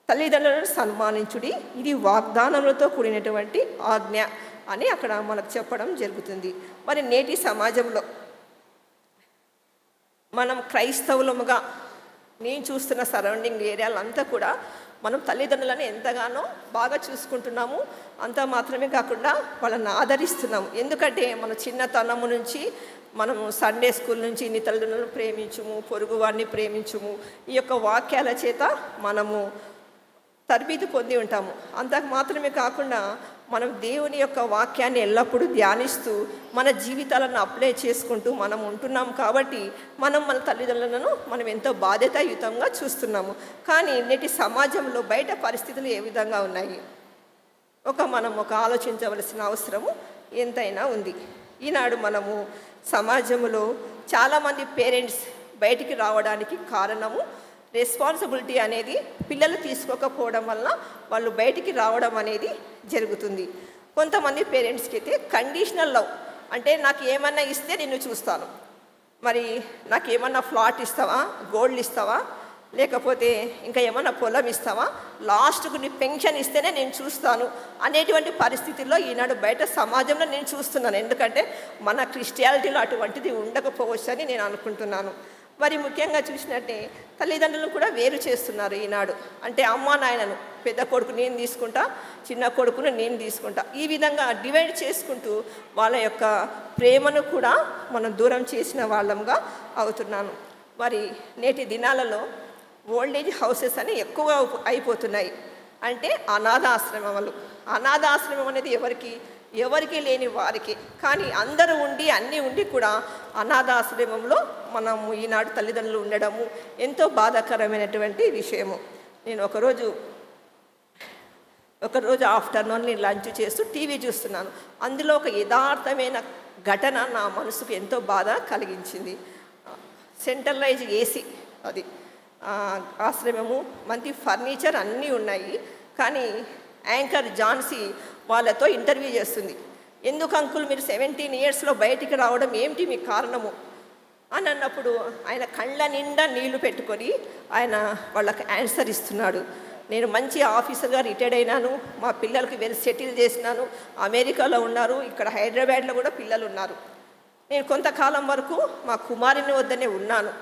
తల్లిదండ్రులను సన్మానించుడి, ఇది వాగ్దానములతో కూడినటువంటి ఆజ్ఞ అని అక్కడ మనకు చెప్పడం జరుగుతుంది. మరి నేటి సమాజంలో మనం క్రైస్తవులముగా నేను చూస్తున్న సరౌండింగ్ ఏరియాలంతా కూడా మనం తల్లిదండ్రులను ఎంతగానో బాగా చూసుకుంటున్నాము. అంత మాత్రమే కాకుండా వాళ్ళని ఆదరిస్తున్నాము. ఎందుకంటే మన చిన్నతనము నుంచి మనము సండే స్కూల్ నుంచి నీ తల్లిదండ్రులను ప్రేమించుము, పొరుగు వారిని ప్రేమించుము, ఈ యొక్క వాక్యాల చేత మనము తరబీదు పొంది ఉంటాము. అంతకు మాత్రమే కాకుండా మనం దేవుని యొక్క వాక్యాన్ని ఎల్లప్పుడూ ధ్యానిస్తూ మన జీవితాలను అప్లై చేసుకుంటూ మనం ఉంటున్నాం. కాబట్టి మనం మన తల్లిదండ్రులను మనం ఎంతో బాధ్యతాయుతంగా చూస్తున్నాము. కానీ నేటి సమాజంలో బయట పరిస్థితులు ఏ విధంగా ఉన్నాయి మనం ఆలోచించవలసిన అవసరము ఎంతైనా ఉంది. ఈనాడు మనము సమాజంలో చాలామంది పేరెంట్స్ బయటికి రావడానికి కారణము రెస్పాన్సిబిలిటీ అనేది పిల్లలు తీసుకోకపోవడం వలన వాళ్ళు బయటికి రావడం అనేది జరుగుతుంది. కొంతమంది పేరెంట్స్కి అయితే కండిషనల్ లవ్, అంటే నాకు ఏమన్నా ఇస్తే నిన్ను చూస్తాను, మరి నాకు ఏమన్నా ఫ్లాట్ ఇస్తావా, గోల్డ్ ఇస్తావా, లేకపోతే ఇంకా ఏమన్నా పొలం ఇస్తావా, లాస్ట్కు నీ పెన్షన్ ఇస్తేనే నేను చూస్తాను అనేటువంటి పరిస్థితుల్లో ఈనాడు బయట సమాజంలో నేను చూస్తున్నాను. ఎందుకంటే మన క్రిస్టియానిటీలో అటువంటిది ఉండకపోవచ్చు అని నేను అనుకుంటున్నాను. మరి ముఖ్యంగా చూసినట్టే తల్లిదండ్రులను కూడా వేరు చేస్తున్నారు ఈనాడు. అంటే అమ్మ నాయనను, పెద్ద కొడుకు నేను తీసుకుంటా, చిన్న కొడుకును నేను తీసుకుంటా, ఈ విధంగా డివైడ్ చేసుకుంటూ వాళ్ళ యొక్క ప్రేమను కూడా మనం దూరం చేసిన వాళ్ళంగా అవుతున్నాను. మరి నేటి దినాలలో ఓల్డేజ్ హౌసెస్ అని ఎక్కువ అయిపోతున్నాయి. అంటే అనాథాశ్రమాలు. అనాథాశ్రమం అనేది ఎవరికి లేని వారికి. కానీ అందరూ ఉండి అన్నీ ఉండి కూడా అనాథాశ్రమంలో మనము ఈనాడు తల్లిదండ్రులు ఉండడము ఎంతో బాధాకరమైనటువంటి విషయము. నేను ఒకరోజు ఆఫ్టర్నూన్ నేను లంచ్ చేస్తూ టీవీ చూస్తున్నాను. అందులో ఒక యథార్థమైన ఘటన నా మనసుకు ఎంతో బాధ కలిగించింది. సెంట్రలైజ్ ఏసీ అది ఆశ్రమము, మంచి ఫర్నిచర్ అన్నీ ఉన్నాయి. కానీ యాంకర్ ఝాన్సీ వాళ్ళతో ఇంటర్వ్యూ చేస్తుంది. ఎందుకు అంకుల్ మీరు 17 ఇయర్స్లో బయటికి రావడం ఏమిటి మీ కారణము అని అన్నప్పుడు ఆయన కళ్ళ నిండా నీళ్లు పెట్టుకొని ఆయన వాళ్ళకి ఆన్సర్ ఇస్తున్నాడు. నేను మంచి ఆఫీసర్గా రిటైర్డ్ అయినాను, మా పిల్లలకి వెల్ సెటిల్ చేసినాను, అమెరికాలో ఉన్నారు, ఇక్కడ హైదరాబాద్లో కూడా పిల్లలు ఉన్నారు. నేను కొంతకాలం వరకు మా కుమారుని వద్దనే ఉన్నాను.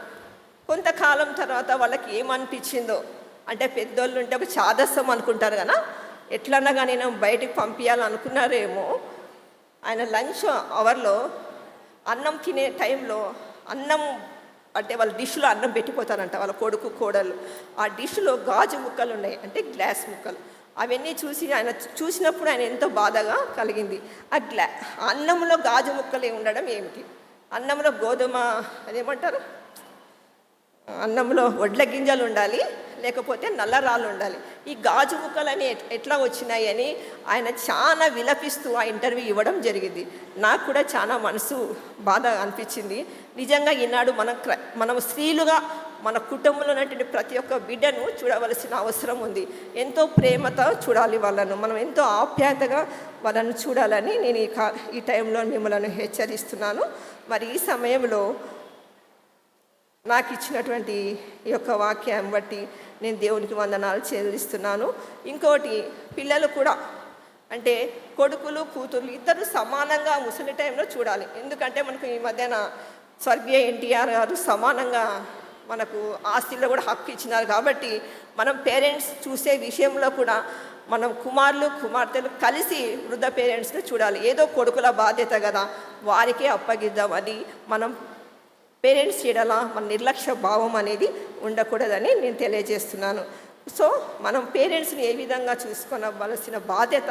కొంతకాలం తర్వాత వాళ్ళకి ఏమనిపించిందో, అంటే పెద్దోళ్ళు ఉంటే ఒక చాదస్సం అనుకుంటారు కదా, ఎట్లన్నా కానీ నేను బయటికి పంపించాలనుకున్నారేమో. ఆయన లంచ్ అవర్లో అన్నం తినే టైంలో అన్నం అంటే వాళ్ళ డిష్లో అన్నం పెట్టిపోతారంట వాళ్ళ కొడుకు కోడలు. ఆ డిష్లో గాజు ముక్కలు ఉన్నాయి, అంటే గ్లాస్ ముక్కలు. అవన్నీ చూసినప్పుడు ఆయన ఎంతో బాధగా కలిగింది. అన్నంలో గాజు ముక్కలే ఉండడం ఏమిటి? అన్నంలో గోధుమ అదేమంటారు, అన్నంలో వడ్ల గింజలు ఉండాలి, లేకపోతే నల్లరాళ్ళు ఉండాలి. ఈ గాజు ముక్కలని ఎట్లా వచ్చినాయి అని ఆయన చాలా విలపిస్తూ ఆ ఇంటర్వ్యూ ఇవ్వడం జరిగింది. నాకు కూడా చాలా మనసు బాధ అనిపించింది. నిజంగా ఈనాడు మనం స్త్రీలుగా మన కుటుంబంలో ఉన్నటువంటి ప్రతి ఒక్క బిడ్డను చూడవలసిన అవసరం ఉంది. ఎంతో ప్రేమతో చూడాలి వాళ్ళను, మనం ఎంతో ఆప్యాయతగా వాళ్ళను చూడాలని నేను ఈ టైంలో మిమ్మల్ని హెచ్చరిస్తున్నాను. మరి ఈ సమయంలో నాకు ఇచ్చినటువంటి ఈ యొక్క వాక్యాన్ని బట్టి నేను దేవునికి వందనాలు చెల్లిస్తున్నాను. ఇంకోటి, పిల్లలు కూడా అంటే కొడుకులు కూతుర్లు ఇద్దరు సమానంగా ముసలి టైంలో చూడాలి. ఎందుకంటే మనకు ఈ మధ్యన స్వర్గీయ ఎన్టీఆర్ గారు సమానంగా మనకు ఆస్తిలో కూడా హక్కు ఇచ్చినారు. కాబట్టి మనం పేరెంట్స్ చూసే విషయంలో కూడా మనం కుమారులు కుమార్తెలు కలిసి వృద్ధ పేరెంట్స్ని చూడాలి. ఏదో కొడుకుల బాధ్యత కదా వారికే అప్పగిద్దామని మనం పేరెంట్స్ చేయడాల మన నిర్లక్ష్య భావం అనేది ఉండకూడదని నేను తెలియజేస్తున్నాను. సో మనం పేరెంట్స్ని ఏ విధంగా చూసుకోవలసిన బాధ్యత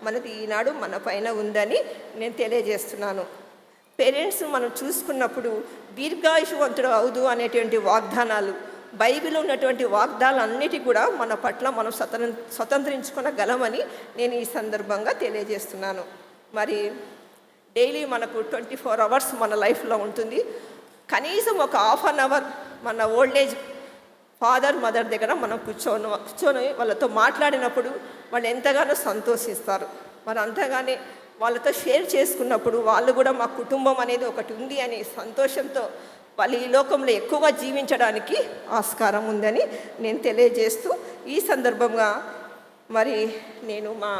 మనది ఈనాడు మన పైన ఉందని నేను తెలియజేస్తున్నాను. పేరెంట్స్ మనం చూసుకున్నప్పుడు దీర్ఘాయుషవంతుడు అవుదు అనేటువంటి వాగ్దానాలు, బైబిల్లో ఉన్నటువంటి వాగ్దానాలన్నిటి కూడా మన పట్ల మనం స్వతంత్రించుకోగలమని నేను ఈ సందర్భంగా తెలియజేస్తున్నాను. మరి డైలీ మనకు 24 అవర్స్ మన లైఫ్లో ఉంటుంది. కనీసం ఒక ½ అన్ అవర్ మన ఓల్డేజ్ ఫాదర్ మదర్ దగ్గర మనం కూర్చొని వాళ్ళతో మాట్లాడినప్పుడు వాళ్ళు ఎంతగానో సంతోషిస్తారు. మరి అంతగానే వాళ్ళతో షేర్ చేసుకున్నప్పుడు వాళ్ళు కూడా మా కుటుంబం అనేది ఒకటి ఉంది అనే సంతోషంతో వాళ్ళు ఈ లోకంలో ఎక్కువగా జీవించడానికి ఆస్కారం ఉందని నేను తెలియజేస్తూ ఈ సందర్భంగా మరి నేను మా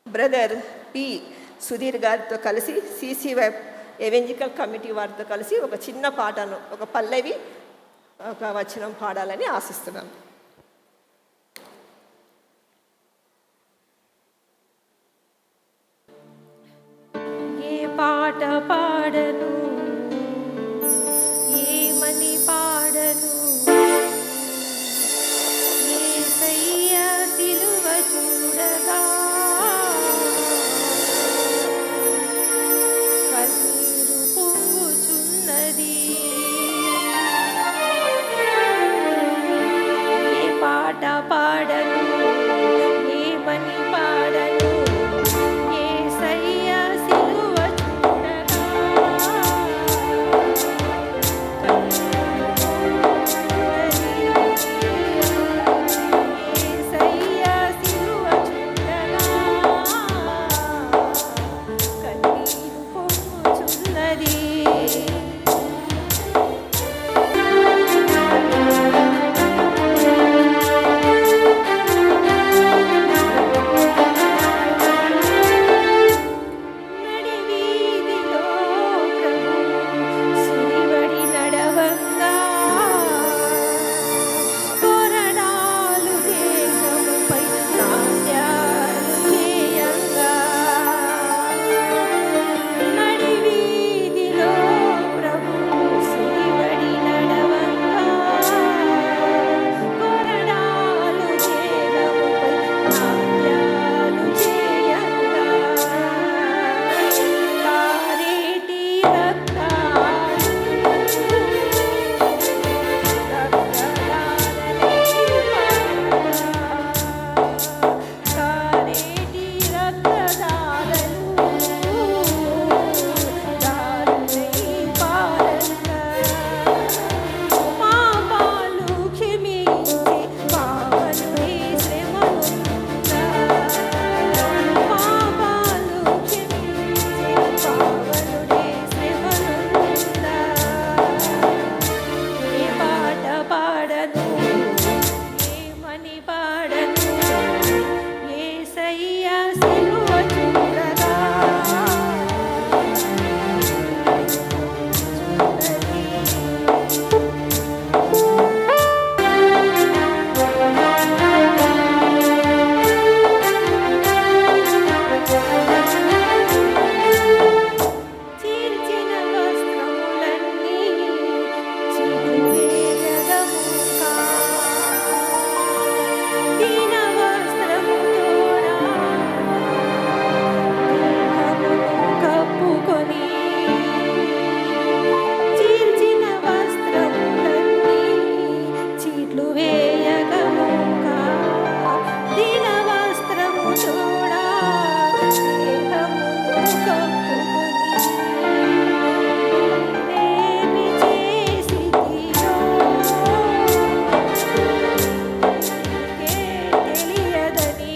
బ్రదర్ పి సుధీర్ గారితో కలిసి CCY ఎవెంజికల్ కమిటీ వారితో కలిసి ఒక చిన్న పాటను, ఒక పల్లవి, ఒక వచనం పాడాలని ఆశిస్తున్నాను. యేసయ్య సిలువ చూడగా కన్నీరు పొంగుచున్నది. ఏ పాట పాడను, ఏమని పాడను, యేసయ్య సిలువ చూడగా యేసయ్య సిలువ చూడగా కన్నీరు పొంగుచున్నది. నడివీధిలో ప్రభు సిలువడి నడవంగా కొరడాలు దేహముపై నాట్యాలు చేయంగా. నడివీధిలో ప్రభు సిలువడి నడవంగా కొరడాలు దేహముపై నాట్యాలు చేయంగా. కారేటి రక్తాలు రక్తధారలై పారగా. కారేటి రక్తధారలు దారులై పారగా. పాపాలు క్షమించే పావనుడే శ్రమనుందా. పాపాలు క్షమించే పావనుడే శ్రమనుందా. ఏ పాట పాడను, ఏమని పాడను, యేసయ్య సిలువ చూడగా చీల్చిన వస్త్రములన్నీ చిగువేయగముగా. దీన వస్త్రముతోడా దేహమును కప్పుకొని. చీల్చిన వస్త్రములన్నీ చీట్లు వేయగముగా. దీన వస్త్రముతోడా దేహమును కప్పుకొని. నేనేమి చేసితిరో నీకే తెలియదని.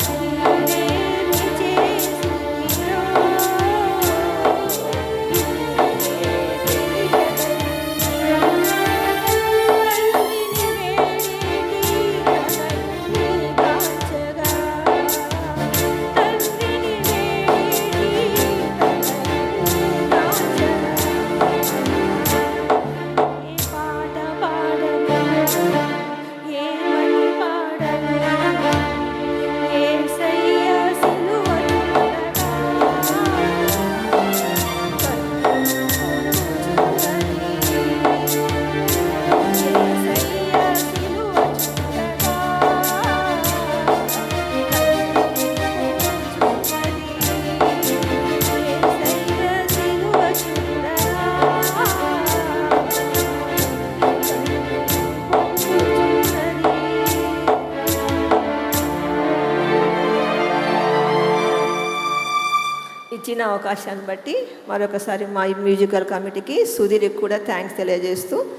నేనేమి చేసితిరో నీకే తెలియదని. కన్నిని వేడికి కనన్ని కాచగా. కన్నిని వేడికి కనన్ని కాచగా. ఏ పాట పాడను, ఏమని పాడను, యేసయ్య సిలువ చూడగా కన్నులు పొంగుచున్నది. యేసయ్య సిలువ చూడగా కన్నులు పొంగుచున్నది. యేసయ్య సిలువ ఇచ్చిన అవకాశాన్ని బట్టి మరొకసారి మా మ్యూజికల్ కమిటీకి సుధీర్కి కూడా థ్యాంక్స్ తెలియజేస్తూ